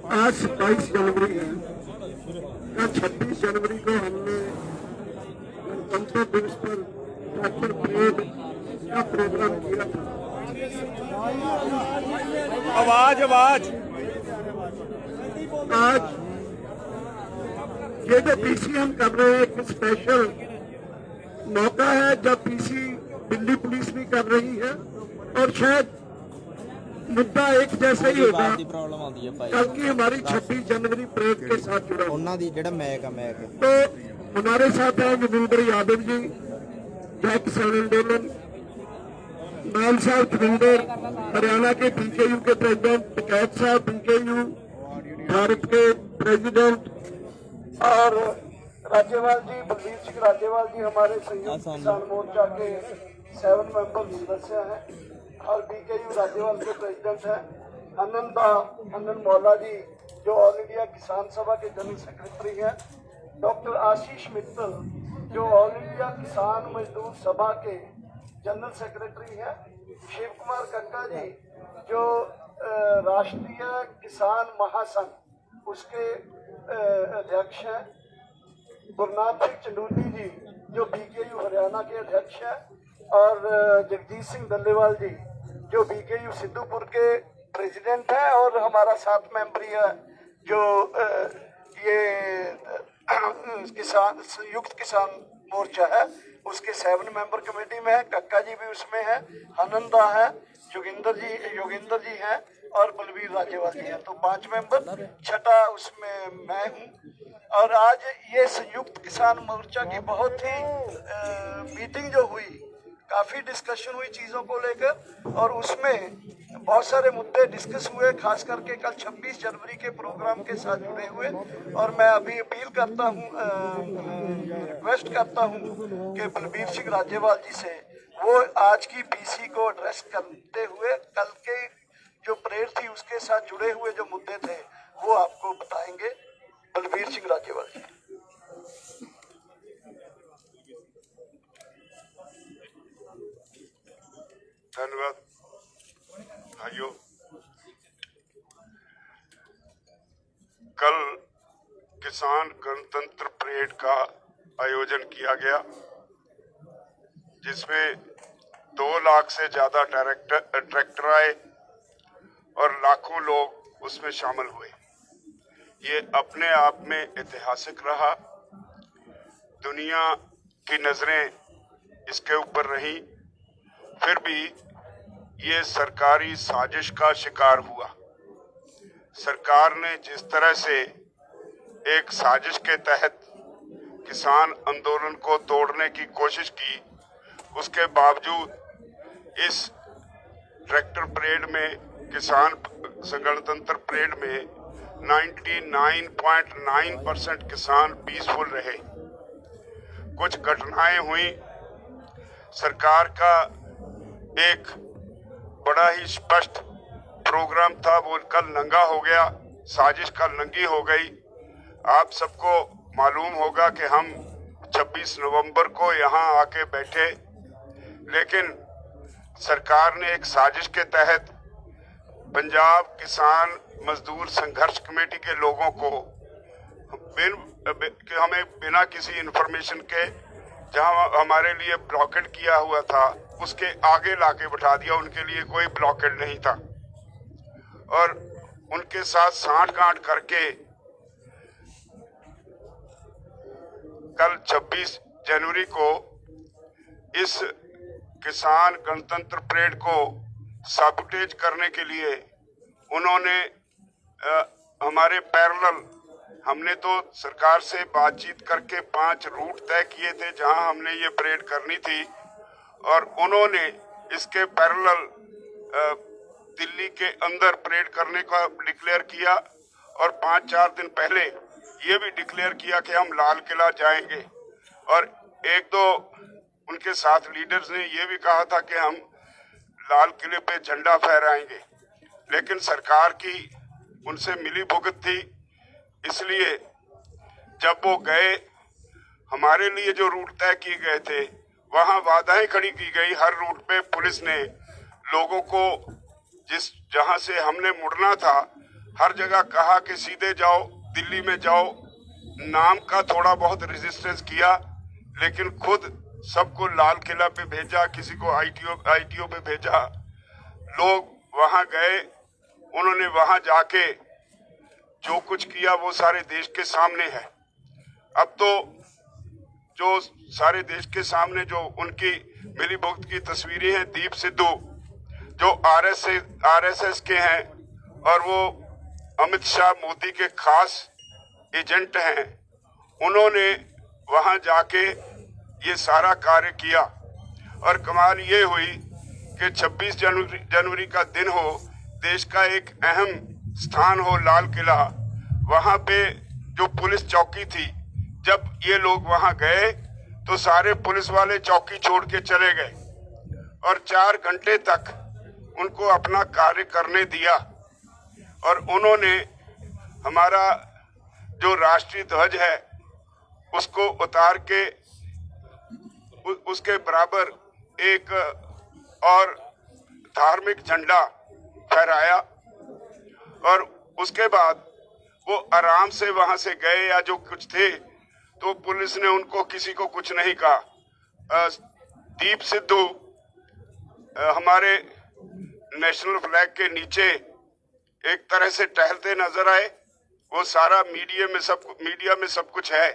आज 22 जनवरी है। कल 26 जनवरी को हमने गणतंत्र दिवस पर ट्रैक्टर परेड का प्रोग्राम किया था। आवाज आवाज आज ये जो पीसी हम कर रहे हैं एक स्पेशल मौका है जब पीसी दिल्ली पुलिस भी कर रही है और शायद मुद्दा एक जैसा ही होगा कल की हमारी 26 जनवरी परेड के साथ जुड़ा। तो हमारे साथ हैं योगेंद्र यादव जी, जय किसान आंदोलन, मान साहब जोगिंदर, हरियाणा के बीकेयू के प्रेसिडेंट, टिकैत साहब बीकेयू भारत के प्रेसिडेंट, और राज्यपाल जी बलबीर सिंह राज्यपाल जी हमारे संयुक्त किसान मोर्चा के 7 मेंबर सदस्य हैं और बीकेयू राज्यपाल के प्रेसिडेंट हैं। आनंद मौला जी जो ऑल इंडिया किसान सभा के जनरल सेक्रेटरी हैं, डॉक्टर आशीष मित्तल जो ऑल इंडिया किसान मजदूर सभा के जनरल सेक्रेटरी हैं, शिव कुमार कक्का जी जो राष्ट्रीय किसान महासंघ उसके अध्यक्ष हैं, गुरनाथ सिंह चंदूली जी जो बीकेयू हरियाणा के अध्यक्ष हैं, और जगजीत सिंह दल्लेवाल जी जो बीकेयू सिद्धूपुर के प्रेसिडेंट हैं, और हमारा 7 मेंबरी है जो ये किसान संयुक्त किसान मोर्चा है उसके 7 मेंबर कमेटी में है। कक्का जी भी उसमें है, आनंदा है, योगेंद्र जी हैं और बलबीर राज्यपाल जी हैं। तो 5 मेंबर, छठा उसमें मैं हूँ। और आज ये संयुक्त किसान मोर्चा की बहुत ही मीटिंग जो हुई, काफ़ी डिस्कशन हुई चीज़ों को लेकर और उसमें बहुत सारे मुद्दे डिस्कस हुए, खास करके कल 26 जनवरी के प्रोग्राम के साथ जुड़े हुए। और मैं अभी अपील करता हूँ, रिक्वेस्ट करता हूँ कि बलबीर सिंह राज्यपाल जी से वो आज की पीसी को एड्रेस करते हुए कल के जो परेड थी उसके साथ जुड़े हुए जो मुद्दे थे वो आपको बताएंगे। बलबीर सिंह राज्यपाल जी। धन्यवाद भाइयों। कल किसान गणतंत्र परेड का आयोजन किया गया जिसमें 2 लाख से ज्यादा ट्रैक्टर आए और लाखों लोग उसमें शामिल हुए। ये अपने आप में ऐतिहासिक रहा। दुनिया की नजरें इसके ऊपर रही, फिर भी ये सरकारी साजिश का शिकार हुआ। सरकार ने जिस तरह से एक साजिश के तहत किसान आंदोलन को तोड़ने की कोशिश की, उसके बावजूद इस ट्रैक्टर परेड में, किसान गणतंत्र परेड में 99.9% किसान पीसफुल रहे। कुछ घटनाएं हुई, सरकार का एक बड़ा ही स्पष्ट प्रोग्राम था वो कल नंगा हो गया, साजिश कल नंगी हो गई। आप सबको मालूम होगा कि हम 26 नवंबर को यहाँ आके बैठे, लेकिन सरकार ने एक साजिश के तहत पंजाब किसान मजदूर संघर्ष कमेटी के लोगों को हमें बिना किसी इंफॉर्मेशन के जहां हमारे लिए ब्लॉकेड किया हुआ था उसके आगे लाके बिठा दिया। उनके लिए कोई ब्लॉकेड नहीं था और उनके साथ सांठ-गांठ करके कल 26 जनवरी को इस किसान गणतंत्र परेड को साबुटेज करने के लिए उन्होंने हमारे पैरेलल, हमने तो सरकार से बातचीत करके 5 रूट तय किए थे जहां हमने ये परेड करनी थी, और उन्होंने इसके पैरेलल दिल्ली के अंदर परेड करने का डिक्लेयर किया और 5-4 दिन पहले ये भी डिक्लेयर किया कि हम लाल किला जाएंगे। और 1-2 उनके साथ लीडर्स ने ये भी कहा था कि हम लाल किले पे झंडा फहराएंगे, लेकिन सरकार की उनसे मिली भुगत थी। इसलिए जब वो गए, हमारे लिए जो रूट तय किए गए थे वहां बाधाएं खड़ी की गई। हर रूट पे पुलिस ने लोगों को जहां से हमने मुड़ना था हर जगह कहा कि सीधे जाओ, दिल्ली में जाओ। नाम का थोड़ा बहुत रेजिस्टेंस किया, लेकिन खुद सबको लाल किला पे भेजा, किसी को आईटीओ पे भेजा। लोग वहां गए, उन्होंने वहां जाके जो कुछ किया वो सारे देश के सामने है। अब तो जो सारे देश के सामने जो उनकी मिलीभगत की तस्वीरें हैं, दीप सिद्धू जो आरएसएस के हैं और वो अमित शाह मोदी के खास एजेंट हैं, उन्होंने वहां जाके ये सारा कार्य किया। और कमाल ये हुई कि 26 जनवरी का दिन हो, देश का एक अहम स्थान हो लाल किला, वहां पे जो पुलिस चौकी थी, जब ये लोग वहां गए तो सारे पुलिस वाले चौकी छोड़ के चले गए और 4 घंटे तक उनको अपना कार्य करने दिया। और उन्होंने हमारा जो राष्ट्रीय ध्वज है उसको उतार के उसके बराबर एक और धार्मिक झंडा फहराया। और उसके बाद वो आराम से वहां से गए, या जो कुछ थे तो पुलिस ने उनको किसी को कुछ नहीं कहा। दीप सिद्धू हमारे नेशनल फ्लैग के नीचे एक तरह से टहलते नजर आए। वो सारा मीडिया में सब कुछ है।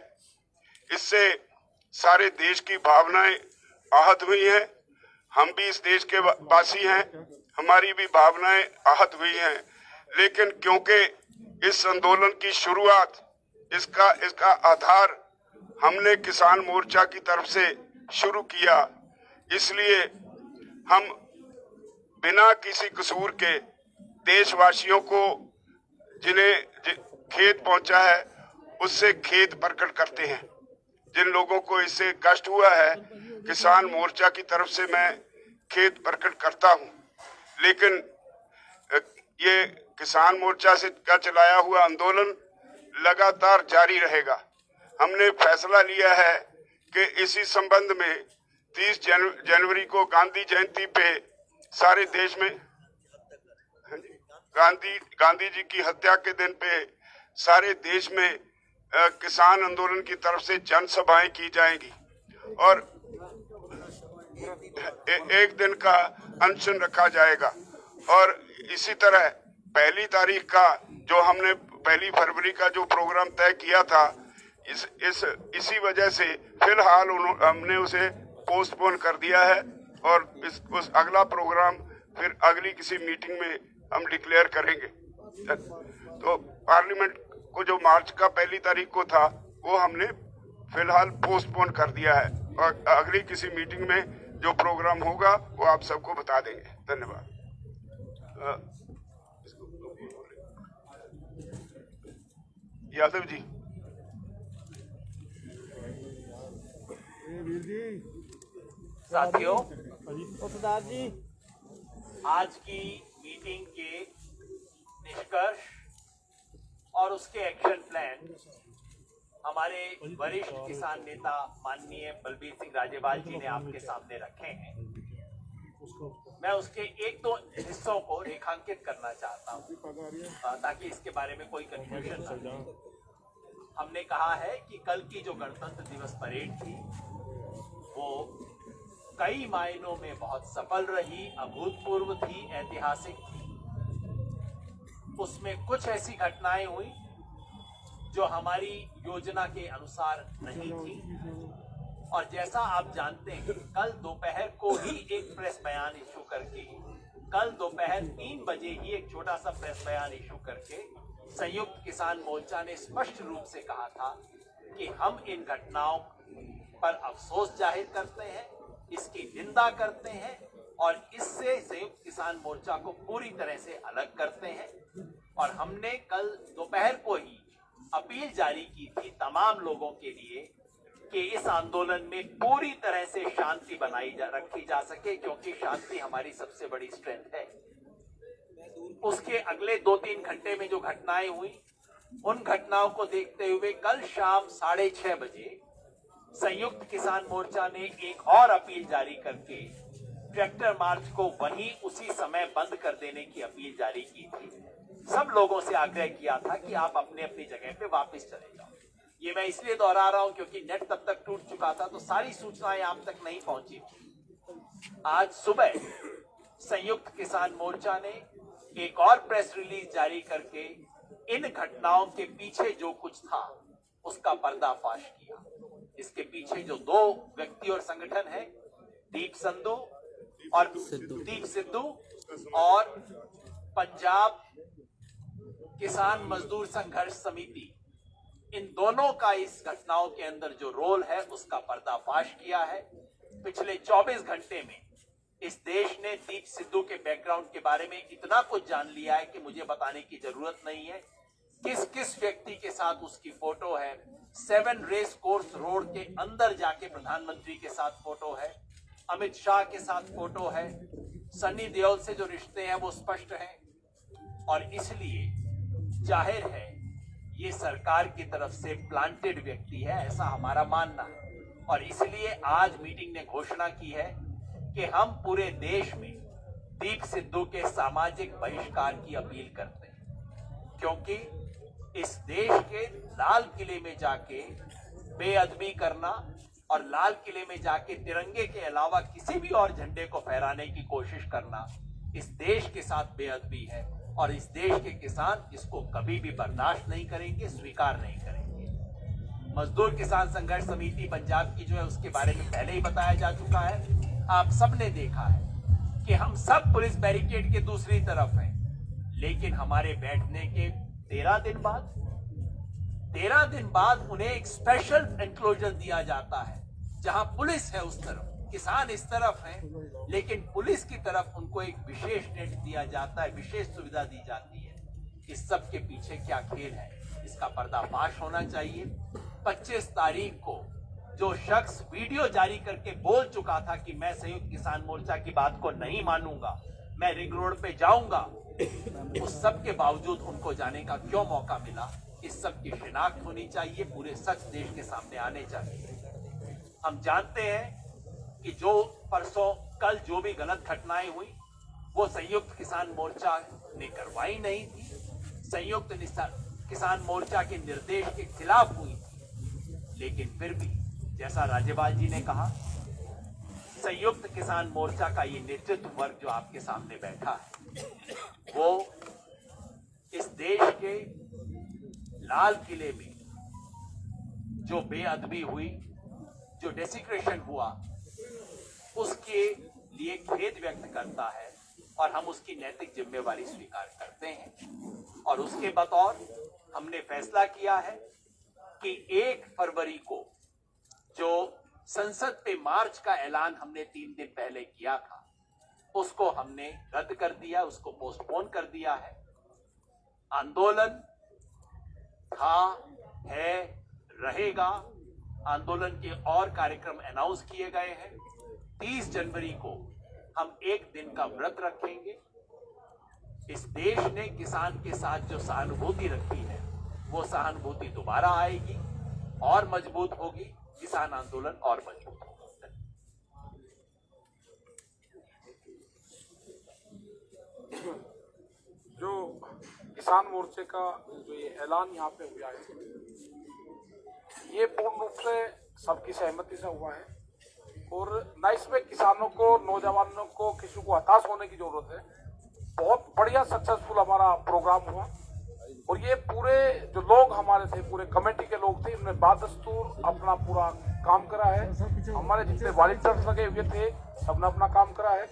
इससे सारे देश की भावनाएं आहत हुई हैं। हम भी इस देश के वासी हैं, हमारी भी भावनाएं आहत हुई हैं। लेकिन क्योंकि इस आंदोलन की शुरुआत, इसका आधार हमने किसान मोर्चा की तरफ से शुरू किया, इसलिए हम बिना किसी कसूर के देशवासियों को जिन्हें खेद पहुंचा है उससे खेद प्रकट करते हैं। जिन लोगों को इससे कष्ट हुआ है, किसान मोर्चा की तरफ से मैं खेद प्रकट करता हूं। लेकिन ये किसान मोर्चा से का चलाया हुआ आंदोलन लगातार जारी रहेगा। हमने फैसला लिया है कि इसी संबंध में 30 जनवरी को गांधी जयंती पे सारे देश में गांधी जी की हत्या के दिन पे सारे देश में किसान आंदोलन की तरफ से जनसभाएं की जाएंगी और एक दिन का अनशन रखा जाएगा। और इसी तरह 1 तारीख का जो हमने 1 फरवरी का जो प्रोग्राम तय किया था, इसी वजह से फिलहाल हमने उसे पोस्टपोन कर दिया है और उस अगला प्रोग्राम फिर अगली किसी मीटिंग में हम डिक्लेयर करेंगे। तो पार्लियामेंट को जो मार्च का 1 तारीख को था वो हमने फिलहाल पोस्टपोन कर दिया है और अगली किसी मीटिंग में जो प्रोग्राम होगा वो आप सबको बता देंगे। धन्यवाद। यादव जी। साथियों, सरदार जी, आज की मीटिंग के निष्कर्ष और उसके एक्शन प्लान हमारे वरिष्ठ किसान नेता माननीय बलबीर सिंह राजेवाल जी ने आपके सामने रखे हैं। मैं उसके 1-2 हिस्सों को रेखांकित करना चाहता हूं ताकि इसके बारे में कोई कंफ्यूजन ना हो। हमने कहा है कि कल की जो गणतंत्र दिवस परेड थी वो कई मायनों में बहुत सफल रही, अभूतपूर्व थी, ऐतिहासिक थी। उसमें कुछ ऐसी घटनाएं हुई जो हमारी योजना के अनुसार नहीं थी। और जैसा आप जानते हैं, कल दोपहर को ही एक प्रेस बयान इशू करके, कल दोपहर 3 बजे ही एक छोटा सा प्रेस बयान इशू करके संयुक्त किसान मोर्चा ने स्पष्ट रूप से कहा था कि हम इन घटनाओं पर अफसोस जाहिर करते हैं, इसकी निंदा करते हैं और इससे संयुक्त किसान मोर्चा को पूरी तरह से अलग करते हैं। और हमने कल दोपहर को ही अपील जारी की थी तमाम लोगों के लिए कि इस आंदोलन में पूरी तरह से शांति रखी जा सके, क्योंकि शांति हमारी सबसे बड़ी स्ट्रेंथ है। उसके अगले 2-3 घंटे में जो घटनाएं हुई, उन घटनाओं को देखते हुए कल शाम 6:30 बजे संयुक्त किसान मोर्चा ने एक और अपील जारी करके ट्रैक्टर मार्च को वहीं उसी समय बंद कर देने की अपील जारी की थी। सब लोगों से आग्रह किया था कि आप अपने अपनी जगह पे वापस चले जाओ। ये मैं इसलिए दोहरा रहा हूं क्योंकि नेट तब तक टूट चुका था, तो सारी सूचनाएं आप तक नहीं पहुंची। आज सुबह संयुक्त किसान मोर्चा ने एक और प्रेस रिलीज जारी करके इन घटनाओं के पीछे जो कुछ था उसका पर्दाफाश किया। इसके पीछे जो दो व्यक्ति और संगठन है, दीप सिद्धू और पंजाब किसान मजदूर संघर्ष समिति, इन दोनों का इस घटनाओं के अंदर जो रोल है उसका पर्दाफाश किया है। पिछले 24 घंटे में इस देश ने दीप सिद्धू के बैकग्राउंड के बारे में इतना कुछ जान लिया है कि मुझे बताने की जरूरत नहीं है। किस किस व्यक्ति के साथ उसकी फोटो है, 7 रेस कोर्स रोड के अंदर जाके प्रधानमंत्री के साथ फोटो है, अमित शाह के साथ फोटो है, सन्नी देओल से जो रिश्ते हैं वो स्पष्ट हैं। और इसलिए जाहिर है ये सरकार की तरफ से प्लांटेड व्यक्ति है, ऐसा हमारा मानना है। और इसलिए आज मीटिंग ने घोषणा की है कि हम पूरे देश में दीप सिद्धू के सामाजिक बहिष्कार की अपील करते हैं, क्योंकि इस देश के लाल किले में जाके बेअदबी करना और लाल किले में जाके तिरंगे के अलावा किसी भी और झंडे को फहराने की कोशिश करना इस देश के साथ बेअदबी है। और इस देश के किसान इसको कभी भी बर्दाश्त नहीं करेंगे, स्वीकार नहीं करेंगे। मजदूर किसान संघर्ष समिति पंजाब की जो है उसके बारे में पहले ही बताया जा चुका है। आप सबने देखा है कि हम सब पुलिस बैरिकेड के दूसरी तरफ हैं, लेकिन हमारे बैठने के 13 दिन बाद उन्हें एक स्पेशल एनक्लोजर दिया जाता है जहां पुलिस है उस तरफ, किसान इस तरफ है, लेकिन पुलिस की तरफ उनको एक विशेष नेट दिया जाता है, विशेष सुविधा दी जाती है। इस सब के पीछे क्या खेल है, इसका पर्दाफाश होना चाहिए। 25 तारीख को जो शख्स वीडियो जारी करके बोल चुका था कि मैं संयुक्त किसान मोर्चा की बात को नहीं मानूंगा, मैं रिंग रोड पे जाऊंगा, उस सब के बावजूद उनको जाने का क्यों मौका मिला, इस सब की शिनाख्त होनी चाहिए, पूरे सच देश के सामने आने चाहिए। हम जानते हैं कि जो परसों कल जो भी गलत घटनाएं हुई वो संयुक्त किसान मोर्चा ने करवाई नहीं थी, संयुक्त किसान मोर्चा के निर्देश के खिलाफ हुई थी। लेकिन फिर भी जैसा राज्यपाल जी ने कहा, संयुक्त किसान मोर्चा का ये नेतृत्व वर्ग जो आपके सामने बैठा है वो इस देश के लाल किले में जो बेअदबी हुई, जो डेसिक्रेशन हुआ, उसके लिए खेद व्यक्त करता है और हम उसकी नैतिक जिम्मेवारी स्वीकार करते हैं। और उसके बतौर हमने फैसला किया है कि 1 फरवरी को जो संसद पे मार्च का ऐलान हमने 3 दिन पहले किया था उसको हमने रद्द कर दिया, उसको पोस्टपोन कर दिया है। आंदोलन था, है, रहेगा। आंदोलन के और कार्यक्रम अनाउंस किए गए हैं। 30 जनवरी को हम 1 दिन का व्रत रखेंगे। इस देश ने किसान के साथ जो सहानुभूति रखी है वो सहानुभूति दोबारा आएगी और मजबूत होगी, किसान आंदोलन और मजबूत होगा। जो किसान मोर्चे का जो ये ऐलान यहाँ पे हुआ है, ये पूर्ण रूप से सबकी सहमति से हुआ है और न इसमें किसानों को, नौजवानों को, किसी को हताश होने की जरूरत है। बहुत बढ़िया सक्सेसफुल हमारा प्रोग्राम हुआ और ये पूरे जो लोग हमारे थे, पूरे कमेटी के लोग थे, इन्होंने बादस्तूर अपना पूरा काम करा है। हमारे जितने वॉलंटियर्स लगे हुए थे सबने अपना काम करा है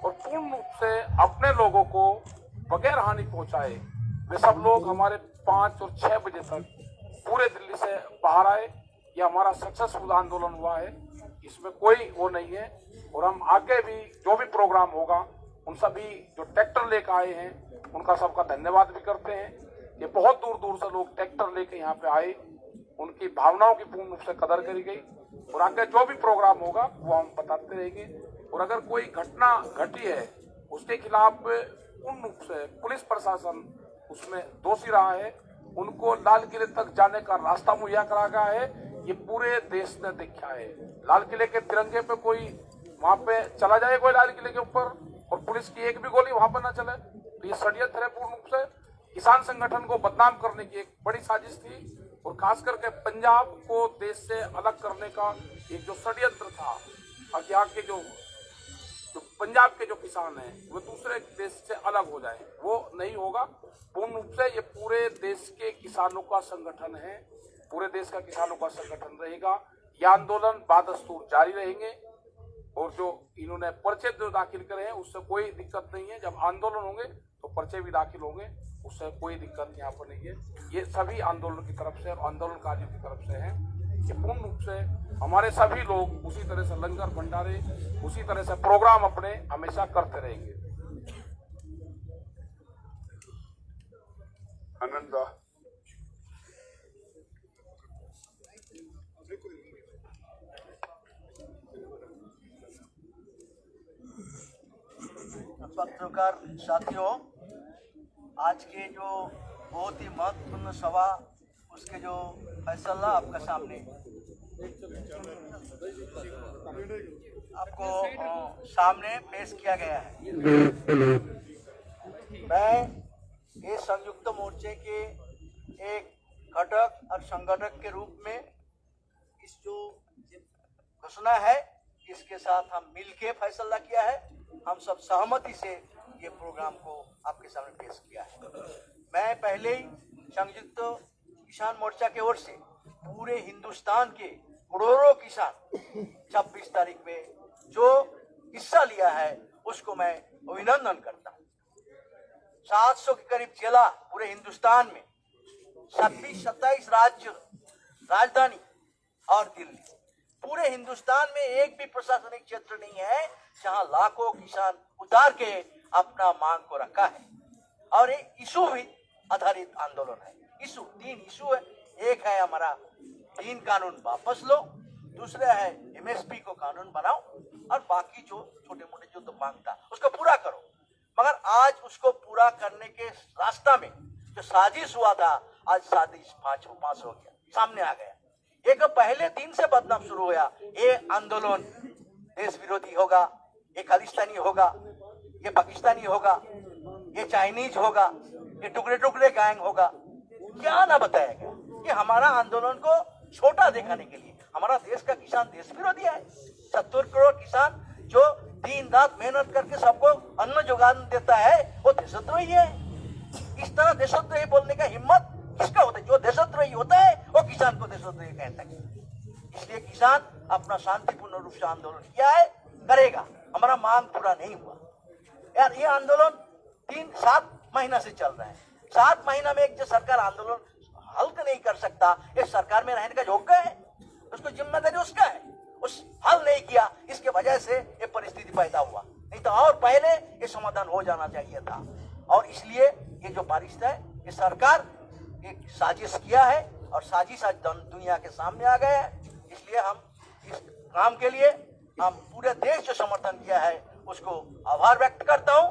और पूर्ण रूप से अपने लोगों को बगैर हानि पहुंचाए वे सब लोग हमारे 5 और 6 बजे तक पूरे दिल्ली से बाहर आए। ये हमारा सक्सेसफुल आंदोलन हुआ है, इसमें कोई वो नहीं है। और हम आगे भी जो भी प्रोग्राम होगा उन सभी जो ट्रैक्टर लेकर आए हैं उनका सबका धन्यवाद भी करते हैं। ये बहुत दूर दूर से लोग ट्रैक्टर लेकर यहाँ पे आए, उनकी भावनाओं की पूर्ण रूप से कदर करी गई और आगे जो भी प्रोग्राम होगा वो हम बताते रहेंगे। और अगर कोई घटना घटी है उसके खिलाफ पूर्ण रूप से पुलिस प्रशासन उसमें दोषी रहा है, उनको लाल किले तक जाने का रास्ता मुहैया करा गया है, ये पूरे देश ने देखा है। लाल किले के तिरंगे पे कोई वहां पे चला जाए, कोई लाल किले के ऊपर, और पुलिस की एक भी गोली वहां पर ना चले, तो ये षड्यंत्र है पूर्ण रूप से किसान संगठन को बदनाम करने की एक बड़ी साजिश थी और खास करके पंजाब को देश से अलग करने का एक जो षड्यंत्र था ताकि यहाँ के जो पंजाब के जो किसान हैं वो दूसरे देश से अलग हो जाए, वो नहीं होगा। पूर्ण रूप से ये पूरे देश के किसानों का संगठन है, पूरे देश का किसानों का संगठन रहेगा। ये आंदोलन बादस्तूर जारी रहेंगे और जो इन्होंने पर्चे जो दाखिल करे हैं उससे कोई दिक्कत नहीं है। जब आंदोलन होंगे तो पर्चे भी दाखिल होंगे, उससे कोई दिक्कत यहाँ पर नहीं है। ये सभी आंदोलन की तरफ से और आंदोलनकारियों की तरफ से है। ये पूर्ण रूप से हमारे सभी लोग उसी तरह से लंगर भंडारे, उसी तरह से प्रोग्राम अपने हमेशा करते रहेंगे। आनंदा पत्रकार साथियों, आज के जो बहुत ही महत्वपूर्ण सभा उसके जो फैसला आपका सामने आपको सामने पेश किया गया है। मैं ये संयुक्त मोर्चे के एक घटक और संगठक के रूप में इस जो घोषणा है इसके साथ हम मिलके फैसला किया है। हम सब सहमति से ये प्रोग्राम को आपके सामने पेश किया है। मैं पहले ही संयुक्त किसान मोर्चा की ओर से पूरे हिंदुस्तान के करोड़ों किसान 26 तारीख में जो हिस्सा लिया है उसको मैं अभिनंदन करता हूँ। 700 के करीब जिला पूरे हिंदुस्तान में, 26-27 राज्य राजधानी और दिल्ली, पूरे हिंदुस्तान में एक भी प्रशासनिक क्षेत्र नहीं है जहां लाखों किसान उतार के अपना मांग को रखा है। और ये इशू भी आधारित आंदोलन है। इशू 3 इशू है। एक है हमारा 3 कानून वापस लो, दूसरा है एमएसपी को कानून बनाओ और बाकी जो छोटे मोटे जो तो मांग था उसको पूरा करो। मगर आज उसको पूरा करने के रास्ता में जो साजिश हुआ था, आज साजिश पांच हो गया, सामने आ गया। एक पहले दिन से बदनाम शुरू हुआ, ये आंदोलन देश विरोधी होगा, ये खालिस्तानी होगा, ये पाकिस्तानी होगा, ये चाइनीज होगा, ये टुकड़े टुकड़े गैंग होगा। क्या ना बताया गया कि हमारा आंदोलन को छोटा दिखाने के लिए हमारा देश का किसान देश विरोधी है। 70 करोड़ किसान जो दिन रात मेहनत करके सबको अन्न जुगान देता है वो देशद्रोही है। इस तरह देशद्रोही बोलने का हिम्मत किसका होता है? जो देशद्रोही होता है वो किसान को देशद्रोही कहता है। इसलिए किसान अपना शांतिपूर्ण रूप से आंदोलन किया है, करेगा। हमारा मांग पूरा नहीं हुआ यार। ये आंदोलन 7 महीना से चल रहा है। 7 महीना में एक जो सरकार आंदोलन हल नहीं कर सकता, ये सरकार में रहने का योग्य है? उसको जिम्मेदारी उसका है। उस हल नहीं किया, इसके वजह से ये परिस्थिति पैदा हुआ। नहीं तो और पहले ये समाधान हो जाना चाहिए था। और इसलिए ये जो बारिश है, ये सरकार एक साजिश किया है और साजिश आज दुनिया के सामने आ गया है। इसलिए हम इस काम के लिए हम पूरे देश जो समर्थन किया है उसको आभार व्यक्त करता हूँ।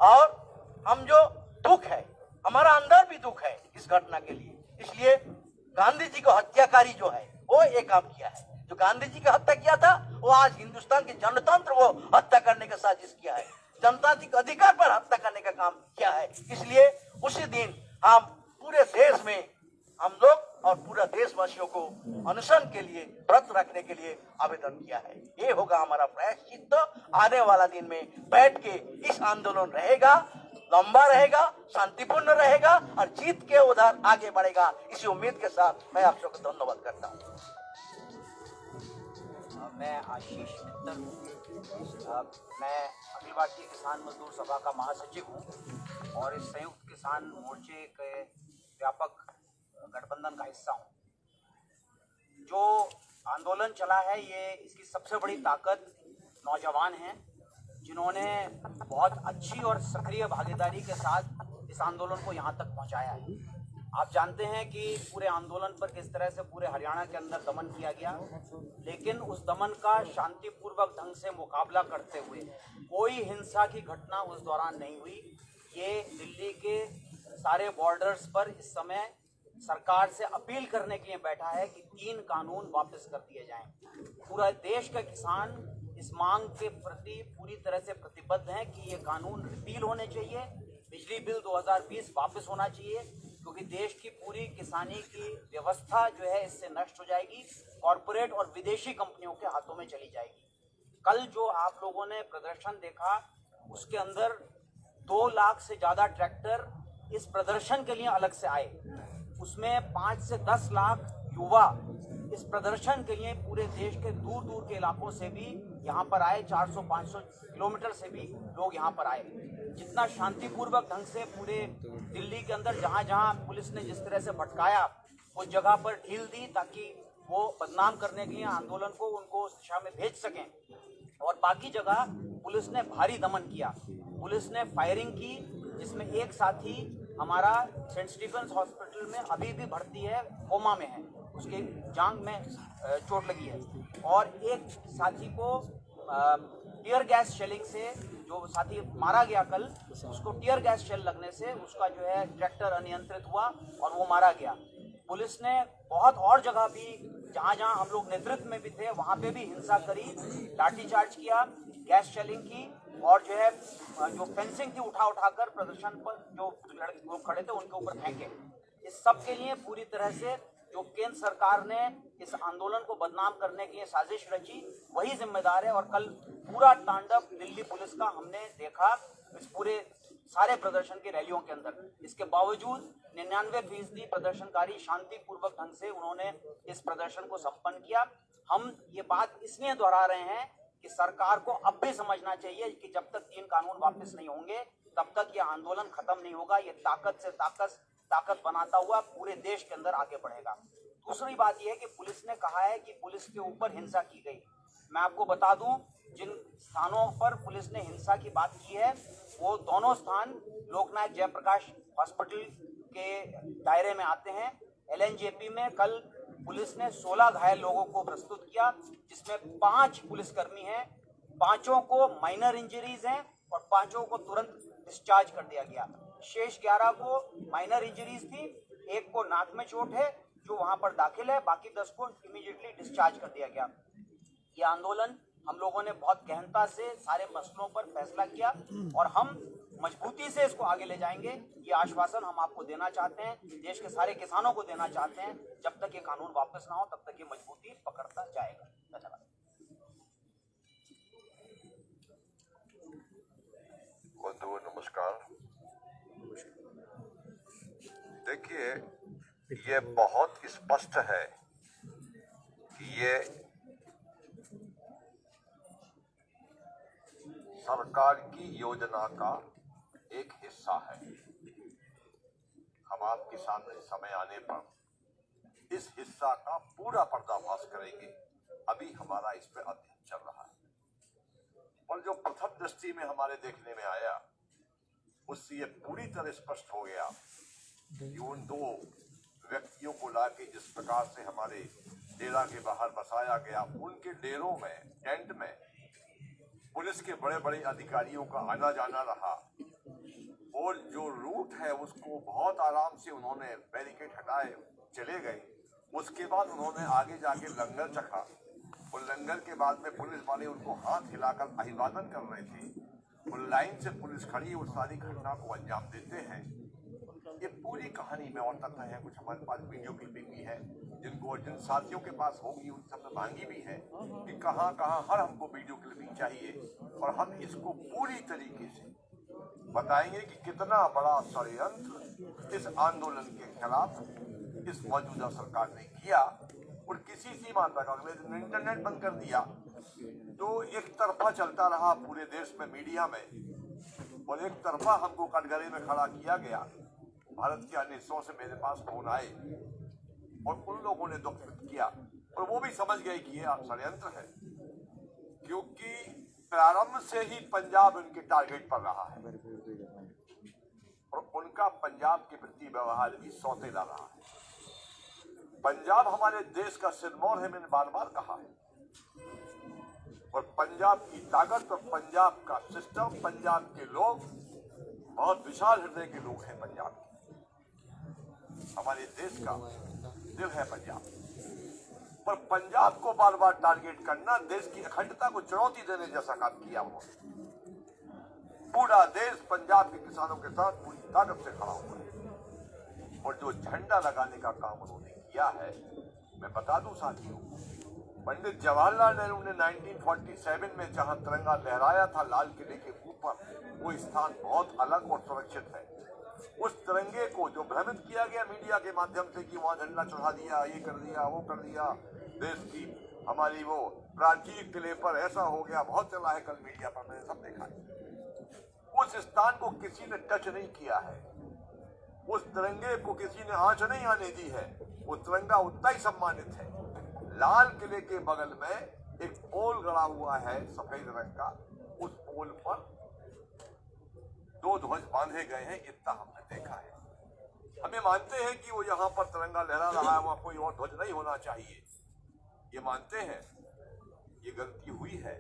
और हम जो दुख है, हमारा अंदर भी दुख है इस घटना के लिए। इसलिए गांधी जी को हत्याकारी जो है वो ये काम किया है। जो गांधी जी की हत्या किया था वो आज हिंदुस्तान के जनतंत्र को हत्या करने का साजिश किया है, जनता जी के अधिकार पर हत्या करने का काम किया है। इसलिए उसी दिन हम पूरे देश में हम लोग और पूरा देशवासियों को अनशन के लिए, व्रत रखने के लिए आवेदन किया है। ये होगा हमारा प्रायश्चित। आने वाला दिन में बैठ के इस आंदोलन रहेगा, लंबा रहेगा, शांतिपूर्ण रहेगा और जीत के उधर आगे बढ़ेगा। इसी उम्मीद के साथ मैं आप सबको धन्यवाद करता हूँ। मैं आशीष मित्तल, मैं अखिल भारतीय किसान मजदूर सभा का महासचिव हूँ और इस संयुक्त किसान मोर्चे के व्यापक गठबंधन का हिस्सा हूँ। जो आंदोलन चला है, ये इसकी सबसे बड़ी ताकत नौजवान हैं, जिन्होंने बहुत अच्छी और सक्रिय भागीदारी के साथ इस आंदोलन को यहाँ तक पहुँचाया है। आप जानते हैं कि पूरे आंदोलन पर किस तरह से पूरे हरियाणा के अंदर दमन किया गया, लेकिन उस दमन का शांतिपूर्वक ढंग से मुकाबला करते हुए कोई हिंसा की घटना उस दौरान नहीं हुई। ये दिल्ली के सारे बॉर्डर्स पर इस समय सरकार से अपील करने के लिए बैठा है कि 3 कानून वापस कर दिए जाएं। पूरा देश का किसान इस मांग के प्रति पूरी तरह से प्रतिबद्ध है कि ये कानून रिपील होने चाहिए, बिजली बिल 2020 वापस होना चाहिए, क्योंकि देश की पूरी किसानी की व्यवस्था जो है इससे नष्ट हो जाएगी, कॉरपोरेट और विदेशी कंपनियों के हाथों में चली जाएगी। कल जो आप लोगों ने प्रदर्शन देखा उसके अंदर 2 लाख से ज़्यादा ट्रैक्टर इस प्रदर्शन के लिए अलग से आए, उसमें 5 से 10 लाख युवा इस प्रदर्शन के लिए पूरे देश के दूर दूर के इलाकों से भी यहाँ पर आए, 400-500 किलोमीटर से भी लोग यहाँ पर आए। जितना शांतिपूर्वक ढंग से पूरे दिल्ली के अंदर जहाँ जहाँ पुलिस ने जिस तरह से भटकाया उस जगह पर ढील दी ताकि वो बदनाम करने के लिए आंदोलन को उनको उस दिशा में भेज सकें, और बाकी जगह पुलिस ने भारी दमन किया। पुलिस ने फायरिंग की, जिसमें एक साथी हमारा सेंट स्टीफेंस हॉस्पिटल में अभी भी भर्ती है, कोमा में है, उसके जांघ में चोट लगी है, और एक साथी को टीयर गैस शेलिंग से, जो साथी मारा गया कल, उसको टीयर गैस शेल लगने से उसका जो है ट्रैक्टर अनियंत्रित हुआ और वो मारा गया। पुलिस ने बहुत और जगह भी जहाँ जहाँ हम लोग नेतृत्व में भी थे वहाँ पे भी हिंसा करी, लाठीचार्ज किया, गैस शेलिंग की, और जो है जो फेंसिंग थी उठाकर प्रदर्शन पर जो लोग खड़े थे उनके ऊपर फेंके। इस सब के लिए पूरी तरह से जो केंद्र सरकार ने इस आंदोलन को बदनाम करने की साजिश रची वही जिम्मेदार है, और कल पूरा तांडव दिल्ली पुलिस का हमने देखा इस पूरे सारे प्रदर्शन की रैलियों के अंदर। इसके बावजूद 99% प्रदर्शनकारी शांतिपूर्वक ढंग से उन्होंने इस प्रदर्शन को संपन्न किया। हम ये बात इसलिए दोहरा रहे हैं कि सरकार को अब भी समझना चाहिए कि जब तक 3 कानून वापस नहीं होंगे तब तक ये आंदोलन खत्म नहीं होगा। ये ताकत से ताकत बनाता हुआ पूरे देश के अंदर आगे बढ़ेगा। दूसरी बात यह है कि पुलिस ने कहा है कि पुलिस के ऊपर हिंसा की गई। मैं आपको बता दूं, जिन स्थानों पर पुलिस ने हिंसा की बात की है वो दोनों स्थान लोकनायक जयप्रकाश हॉस्पिटल के दायरे में आते हैं। LNJP में कल पुलिस ने 16 घायल लोगों को प्रस्तुत किया, जिसमें 5 पुलिसकर्मी हैं, 5 को माइनर इंजरीज हैं और 5 को तुरंत डिस्चार्ज कर दिया गया। शेष 11 को माइनर इंजरीज थी, 1 को नाक में चोट है जो वहां पर दाखिल है, बाकी 10 को इमीडिएटली डिस्चार्ज कर दिया गया। ये आंदोलन हम लोगों ने बहुत गहनता से सारे मसलों पर फैसला किया और हम मजबूती से इसको आगे ले जाएंगे। ये आश्वासन हम आपको देना चाहते हैं, देश के सारे किसानों को देना चाहते हैं। जब तक ये कानून वापस ना हो तब तक ये मजबूती पकड़ता जाएगा। धन्यवाद। बंधुओं नमस्कार। देखिए, ये बहुत स्पष्ट है कि ये सरकार की योजना का एक हिस्सा है। हम आपके सामने समय आने पर इस हिस्सा का पूरा पर्दाफाश करेंगे। अभी हमारा इस पर अध्ययन चल रहा है और जो प्रथम दृष्टि में हमारे देखने में आया उससे ये पूरी तरह स्पष्ट हो गया कि उन 2 व्यक्तियों को लाके जिस प्रकार से हमारे डेरा के बाहर बसाया गया, उनके डेरों में, टेंट में पुलिस के बड़े बड़े अधिकारियों का आना जाना रहा और जो रूट है उसको बहुत आराम से उन्होंने बैरिकेड हटाए चले गए। उसके बाद उन्होंने आगे जाके लंगर चखा और लंगर के बाद में पुलिस वाले उनको हाथ हिलाकर अभिवादन कर रहे थे और लाइन से पुलिस खड़ी उस सारी घटना को अंजाम देते हैं। ये पूरी कहानी में और तथ्य है, कुछ हमारे पास वीडियो क्लिपिंग भी है जिनको जिन साथियों के पास होगी उन सब मांगी भी है कि कहाँ हर हमको वीडियो क्लिपिंग चाहिए और हम इसको पूरी तरीके से बताएंगे कि कितना बड़ा षड्यंत्र इस आंदोलन के खिलाफ इस मौजूदा सरकार ने किया और किसी सीमा तक अगले दिन इंटरनेट बंद कर दिया तो एक तरफा चलता रहा पूरे देश में मीडिया में और एक तरफा हमको कटघरे में खड़ा किया गया। भारत के अन्य हिस्सों से मेरे पास फोन आए और उन लोगों ने दुख व्यक्त किया और वो भी समझ गए कि ये षड्यंत्र है, क्योंकि प्रारंभ से ही पंजाब उनके टारगेट पर रहा है और उनका पंजाब के प्रति व्यवहार भी सौतेला रहा है। पंजाब हमारे देश का सिरमौर है, मैंने बार बार कहा है, और पंजाब की ताकत और पंजाब का सिस्टम, पंजाब के लोग बहुत विशाल हृदय के लोग हैं। पंजाब हमारे देश का दिल है पंजाब, पर पंजाब को बार बार टारगेट करना देश की अखंडता को चुनौती देने जैसा काम किया उन्होंने। पूरा देश पंजाब के किसानों के साथ पूरी ताकत से खड़ा हुआ है। और जो झंडा लगाने का काम उन्होंने किया है, मैं बता दूं साथियों, पंडित जवाहरलाल नेहरू ने 1947 में जहां तिरंगा लहराया था लाल किले के ऊपर, वो स्थान बहुत अलग और सुरक्षित है। उस तिरंगे को जो भ्रमित किया गया मीडिया के माध्यम से कि वहां झंडा चढ़ा दिया, ये कर दिया, वो कर दिया, देश की हमारी वो प्राचीन किले पर ऐसा हो गया, बहुत चला है कल मीडिया पर, मैंने सब देखा है। उस स्थान को किसी ने टच नहीं किया है, उस तिरंगे को किसी ने आंच नहीं आने दी है। वो तिरंगा उतना ही सम्मानित है। लाल किले के बगल में एक पोल गड़ा हुआ है सफेद रंग का, उस पोल पर 2 ध्वज बांधे गए हैं, इतना हमने देखा है। हमें मानते हैं कि वो यहाँ पर तिरंगा लहरा रहा है, वहां कोई और ध्वज नहीं होना चाहिए, ये मानते हैं। ये गलती हुई है।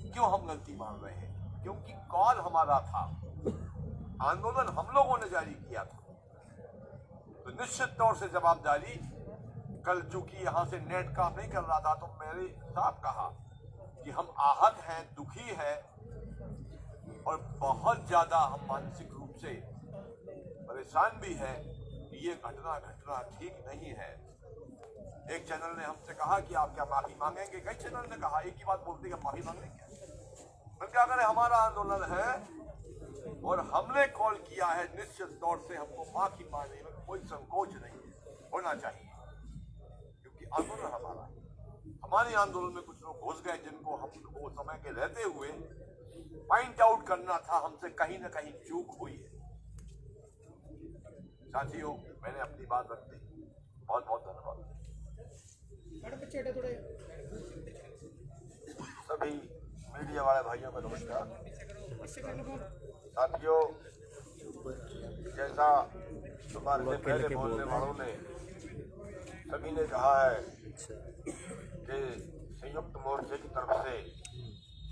क्यों हम गलती मान रहे हैं? क्योंकि कॉल हमारा था, आंदोलन हम लोगों ने जारी किया था, तो निश्चित तौर से जवाबदारी। कल चूंकि यहाँ से नेट काम नहीं कर रहा था, तो मेरे साथ कहा कि हम आहत हैं, दुखी हैं और बहुत ज्यादा हम मानसिक रूप से परेशान भी हैं कि ये घटना ठीक नहीं है। एक चैनल ने हमसे कहा कि आप क्या माफी मांगेंगे? कई चैनल ने कहा एक ही बात बोलते कि माफी मांगेंगे। मैं क्या करें, हमारा आंदोलन है और हमने कॉल किया है, निश्चित तौर से हमको माफी मांगने में कोई संकोच नहीं होना चाहिए, क्योंकि आंदोलन हमारा है। हमारे आंदोलन में कुछ लोग घुस गए जिनको हमको समय के रहते हुए पॉइंट आउट करना था, हमसे कहीं ना कहीं चूक हुई है। साथियों, मैंने अपनी बात रख दी। बहुत बहुत धन्यवाद। सभी मीडिया वाले भाइयों को नमस्कार। साथियों, जैसा तुम्हारे से पहले बोलने वालों ने सभी ने कहा है कि संयुक्त मोर्चे की तरफ से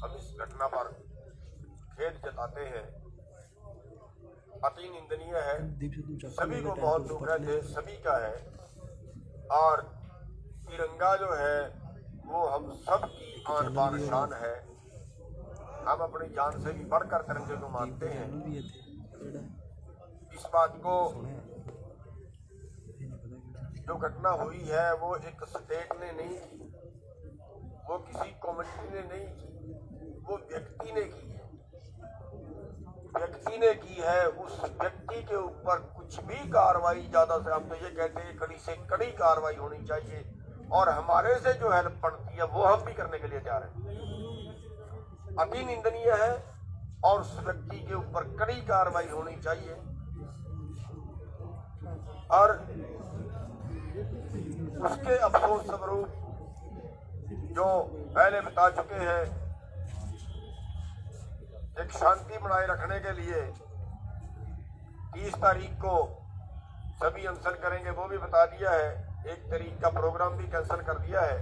हम इस घटना पर खेद जताते हैं, अति निंदनीय है, सभी को बहुत दुख है, सभी का है। और तिरंगा जो है वो हम सब की आन बान शान है। हम अपनी जान से भी बढ़कर तिरंगे को मानते हैं। इस बात को, जो घटना हुई है वो एक स्टेट ने नहीं की, वो किसी कम्युनिटी ने नहीं की, वो व्यक्ति ने की है। व्यक्ति ने की है। उस व्यक्ति के ऊपर कुछ भी कार्रवाई, ज्यादा से हम तो ये कहते हैं कड़ी से कड़ी कार्रवाई होनी चाहिए, और हमारे से जो हेल्प पड़ती है वो हम भी करने के लिए तैयार हैं। अति निंदनीय है और उस व्यक्ति के ऊपर कड़ी कार्रवाई होनी चाहिए। और उसके अफसोस स्वरूप जो पहले बता चुके हैं, एक शांति बनाए रखने के लिए 30 तारीख को सभी अनशन करेंगे, वो भी बता दिया है। 1 तारीख का प्रोग्राम भी कैंसिल कर दिया है।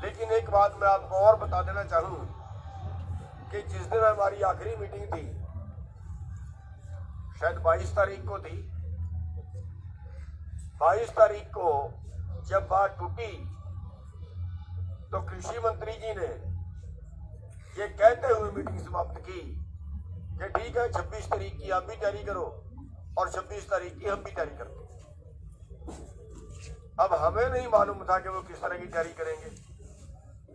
लेकिन एक बात मैं आपको और बता देना चाहूँ कि जिस दिन हमारी आखिरी मीटिंग थी, शायद 22 तारीख को थी, 22 तारीख को जब बात टूटी तो कृषि मंत्री जी ने ये कहते हुए मीटिंग समाप्त की कि ठीक है, 26 तारीख की आप भी तैयारी करो और 26 तारीख की हम भी तैयारी करते हैं। अब हमें नहीं मालूम था कि वो किस तरह की तैयारी करेंगे।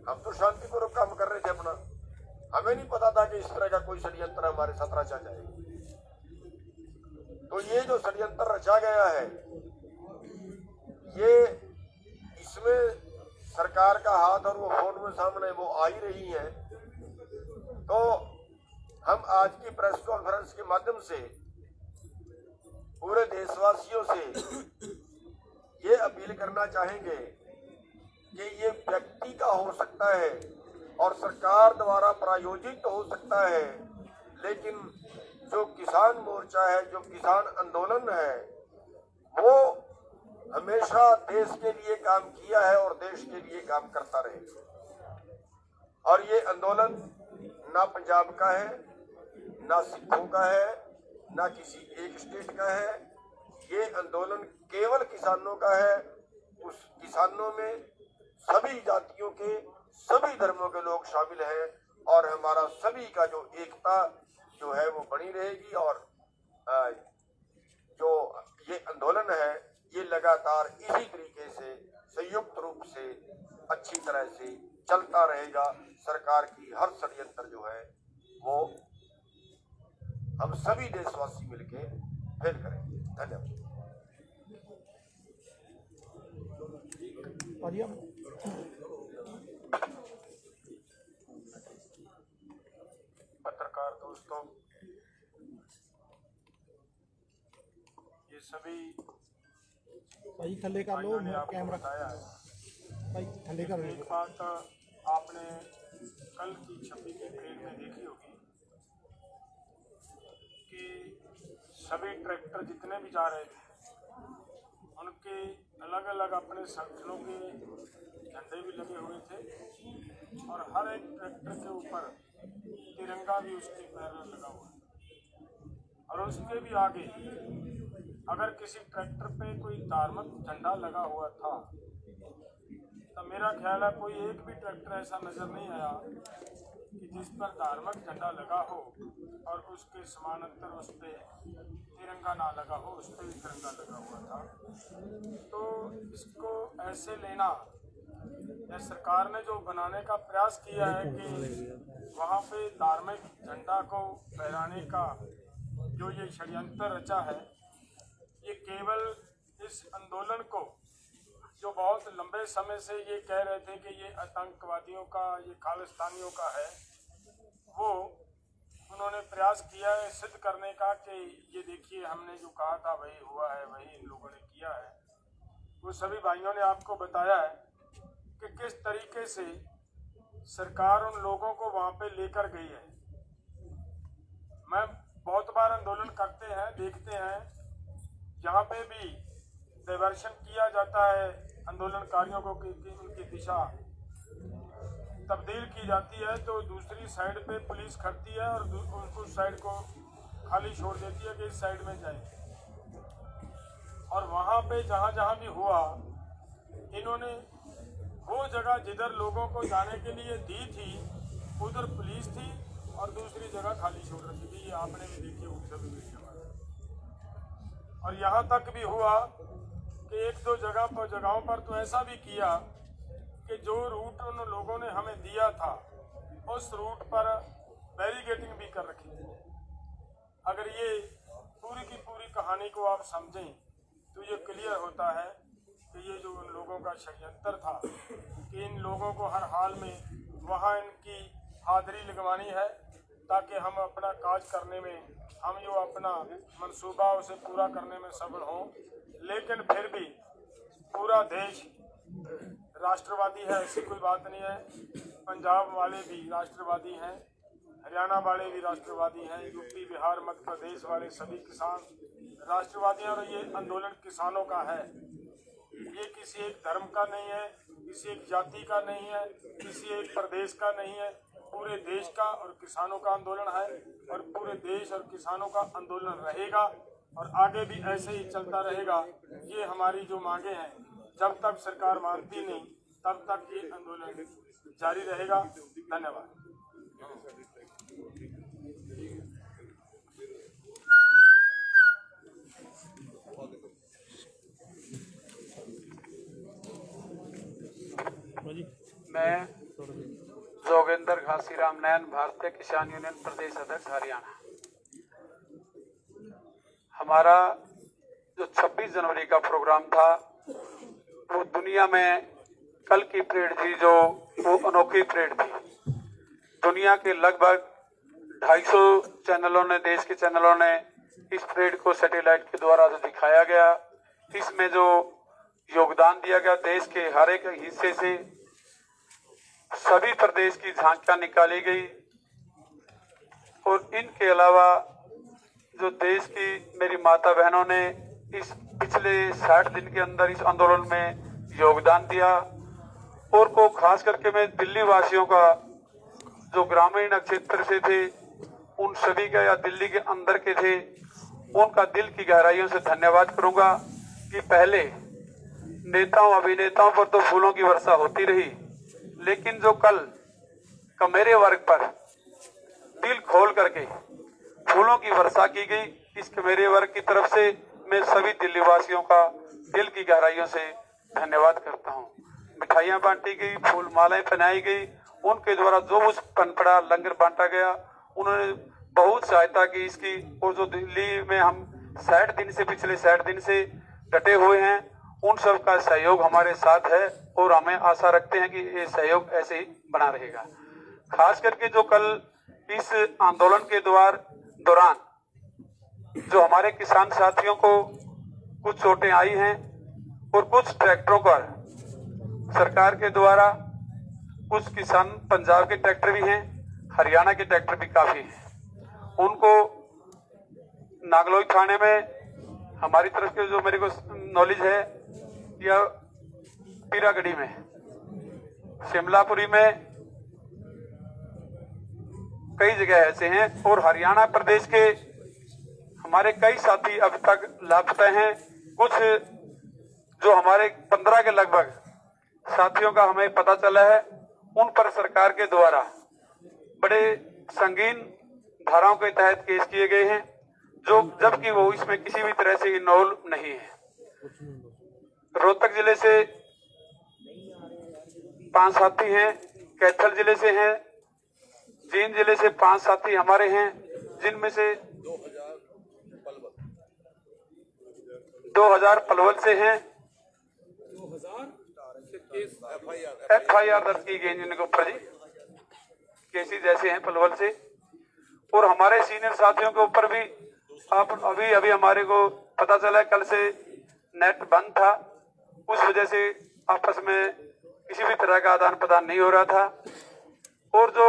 हम तो शांतिपूर्वक काम कर रहे थे अपना, हमें नहीं पता था कि इस तरह का कोई षड्यंत्र हमारे साथ रचा जाएगा। तो ये जो षड्यंत्र रचा गया है, ये इसमें सरकार का हाथ और वो फोन में सामने वो आ ही रही है। तो हम आज की प्रेस कॉन्फ्रेंस के माध्यम से पूरे देशवासियों से ये अपील करना चाहेंगे कि ये व्यक्ति का हो सकता है और सरकार द्वारा प्रायोजित हो सकता है, लेकिन जो किसान मोर्चा है, जो किसान आंदोलन है, वो हमेशा देश के लिए काम किया है और देश के लिए काम करता रहेगा। और ये आंदोलन ना पंजाब का है, ना सिखों का है, ना किसी एक स्टेट का है। ये आंदोलन केवल किसानों का है। उस किसानों में सभी जातियों के, सभी धर्मों के लोग शामिल हैं और हमारा सभी का जो एकता जो है वो बनी रहेगी। और जो ये आंदोलन है ये लगातार इसी तरीके से संयुक्त रूप से अच्छी तरह से चलता रहेगा। सरकार की हर षड्यंत्र जो है वो हम सभी देशवासी मिलके फेल करेंगे। धन्यवाद। पत्रकार दोस्तों, ये सभी भाई थल्ले कर लो ने आपको कैमरा, बताया है। भाई थल्ले कर एक बात आपने कल की 26 की परेड में देखी होगी कि सभी ट्रैक्टर जितने भी जा रहे थे उनके अलग अलग अपने संगठनों के झंडे भी लगे हुए थे और हर एक ट्रैक्टर के ऊपर तिरंगा भी उसके पैरेलल लगा हुआ है। और उसके भी आगे अगर किसी ट्रैक्टर पे कोई धार्मिक झंडा लगा हुआ था तो मेरा ख्याल है कोई एक भी ट्रैक्टर ऐसा नजर नहीं आया कि जिस पर धार्मिक झंडा लगा हो और उसके समानांतर उस पर तिरंगा ना लगा हो, उस पर भी तिरंगा लगा हुआ था। तो इसको ऐसे लेना या सरकार ने जो बनाने का प्रयास किया है कि वहाँ पे धार्मिक झंडा को फहराने का जो ये षड्यंत्र रचा है, ये केवल इस आंदोलन को जो बहुत लंबे समय से ये कह रहे थे कि ये आतंकवादियों का, ये खालिस्तानियों का है, वो उन्होंने प्रयास किया है सिद्ध करने का कि ये देखिए हमने जो कहा था वही हुआ है, वही इन लोगों ने किया है। वो सभी भाइयों ने आपको बताया है कि किस तरीके से सरकार उन लोगों को वहाँ पे लेकर गई है। मैं बहुत बार आंदोलन करते हैं, देखते हैं, जहाँ पे भी डाइवर्शन किया जाता है आंदोलनकारियों को कि उनकी दिशा तब्दील की जाती है तो दूसरी साइड पे पुलिस खड़ती है और उस साइड को खाली छोड़ देती है कि इस साइड में जाए। और वहाँ पे जहाँ जहाँ भी हुआ, इन्होंने वो जगह जिधर लोगों को जाने के लिए दी थी उधर पुलिस थी और दूसरी जगह खाली छोड़ रखी थी। ये आपने भी देखी होगी सभी वीडियो में। और यहाँ तक भी हुआ कि एक दो जगहों पर तो ऐसा भी किया कि जो रूट उन लोगों ने हमें दिया था उस रूट पर बैरिकेडिंग भी कर रखी थी। अगर ये पूरी की पूरी कहानी को आप समझें तो ये क्लियर होता है कि ये जो उन लोगों का षड्यंत्र था कि इन लोगों को हर हाल में वहाँ इनकी हाजिरी लगवानी है ताकि हम अपना काज करने में, हम जो अपना मंसूबा उसे पूरा करने में सफल हों। लेकिन फिर भी पूरा देश राष्ट्रवादी है, ऐसी कोई बात नहीं है। पंजाब वाले भी राष्ट्रवादी हैं, हरियाणा वाले भी राष्ट्रवादी हैं, यूपी, बिहार, मध्य प्रदेश वाले सभी किसान राष्ट्रवादी हैं। और ये आंदोलन किसानों का है, ये किसी एक धर्म का नहीं है, किसी एक जाति का नहीं है, किसी एक प्रदेश का नहीं है, पूरे देश का और किसानों का आंदोलन है। और पूरे देश और किसानों का आंदोलन रहेगा और आगे भी ऐसे ही चलता रहेगा। ये हमारी जो मांगे हैं, जब तक सरकार मानती नहीं तब तक ये आंदोलन जारी रहेगा। धन्यवाद। मैं जोगेंद्र घासीराम नैन, भारतीय किसान यूनियन प्रदेश अध्यक्ष हरियाणा। हमारा जो 26 जनवरी का प्रोग्राम था वो दुनिया में कल की परेड थी, जो वो अनोखी परेड थी। दुनिया के लगभग 250 चैनलों ने, देश के चैनलों ने इस परेड को सैटेलाइट के द्वारा जो दिखाया गया, इसमें जो योगदान दिया गया देश के हर एक हिस्से से, सभी प्रदेश की झांकियां निकाली गई। और इनके अलावा जो देश की मेरी माता बहनों ने इस पिछले 60 दिन के अंदर इस आंदोलन में योगदान दिया, और को खास करके मैं दिल्ली वासियों का, जो ग्रामीण क्षेत्र से थे उन सभी का, या दिल्ली के अंदर के थे, उनका दिल की गहराइयों से धन्यवाद करूंगा कि पहले नेताओं अभिनेताओं पर तो फूलों की वर्षा होती रही, लेकिन जो कल का मेरे वर्ग पर दिल खोल करके फूलों की वर्षा की गई। इसके मेरे वर्ग की तरफ से मैं सभी दिल्ली वासियों का दिल की गहराइयों से धन्यवाद करता हूँ। मिठाइयाँ बांटी गई, फूल मालाएं पहनाई गई, उनके द्वारा जो कुछ पनपड़ा लंगर बांटा गया, उन्होंने बहुत सहायता की इसकी। और जो दिल्ली में हम 60 दिन से पिछले 60 दिन से डटे हुए हैं, उन सब का सहयोग हमारे साथ है और हमें आशा रखते हैं कि ये सहयोग ऐसे ही बना रहेगा। खास करके जो कल इस आंदोलन के दौरान जो हमारे किसान साथियों को कुछ चोटें आई हैं और कुछ ट्रैक्टरों पर सरकार के द्वारा, कुछ किसान पंजाब के ट्रैक्टर भी हैं, हरियाणा के ट्रैक्टर भी काफी हैं, उनको नागलोई थाने में हमारी तरफ के जो मेरे को नॉलेज है, या पीरागढ़ी में, शिमलापुरी में, कई जगह ऐसे हैं। और हरियाणा प्रदेश के हमारे कई साथी अब तक लापता हैं। कुछ जो हमारे 15 के लगभग साथियों का हमें पता चला है, उन पर सरकार के द्वारा बड़े संगीन धाराओं के तहत केस किए गए हैं, जो जबकि वो इसमें किसी भी तरह से इन्वॉल्व नहीं है। रोहतक जिले से 5 साथी हैं, कैथल जिले से हैं, जींद जिले से 5 साथी हमारे हैं, जिनमें से 2000 पलवल से हैं। 2000 FIR दर्ज की गई जिनके ऊपर जी केसेज ऐसे हैं पलवल से। और हमारे सीनियर साथियों के ऊपर भी आप अभी हमारे को पता चला है, कल से नेट बंद था, उस वजह से आपस में किसी भी तरह का आदान प्रदान नहीं हो रहा था। और जो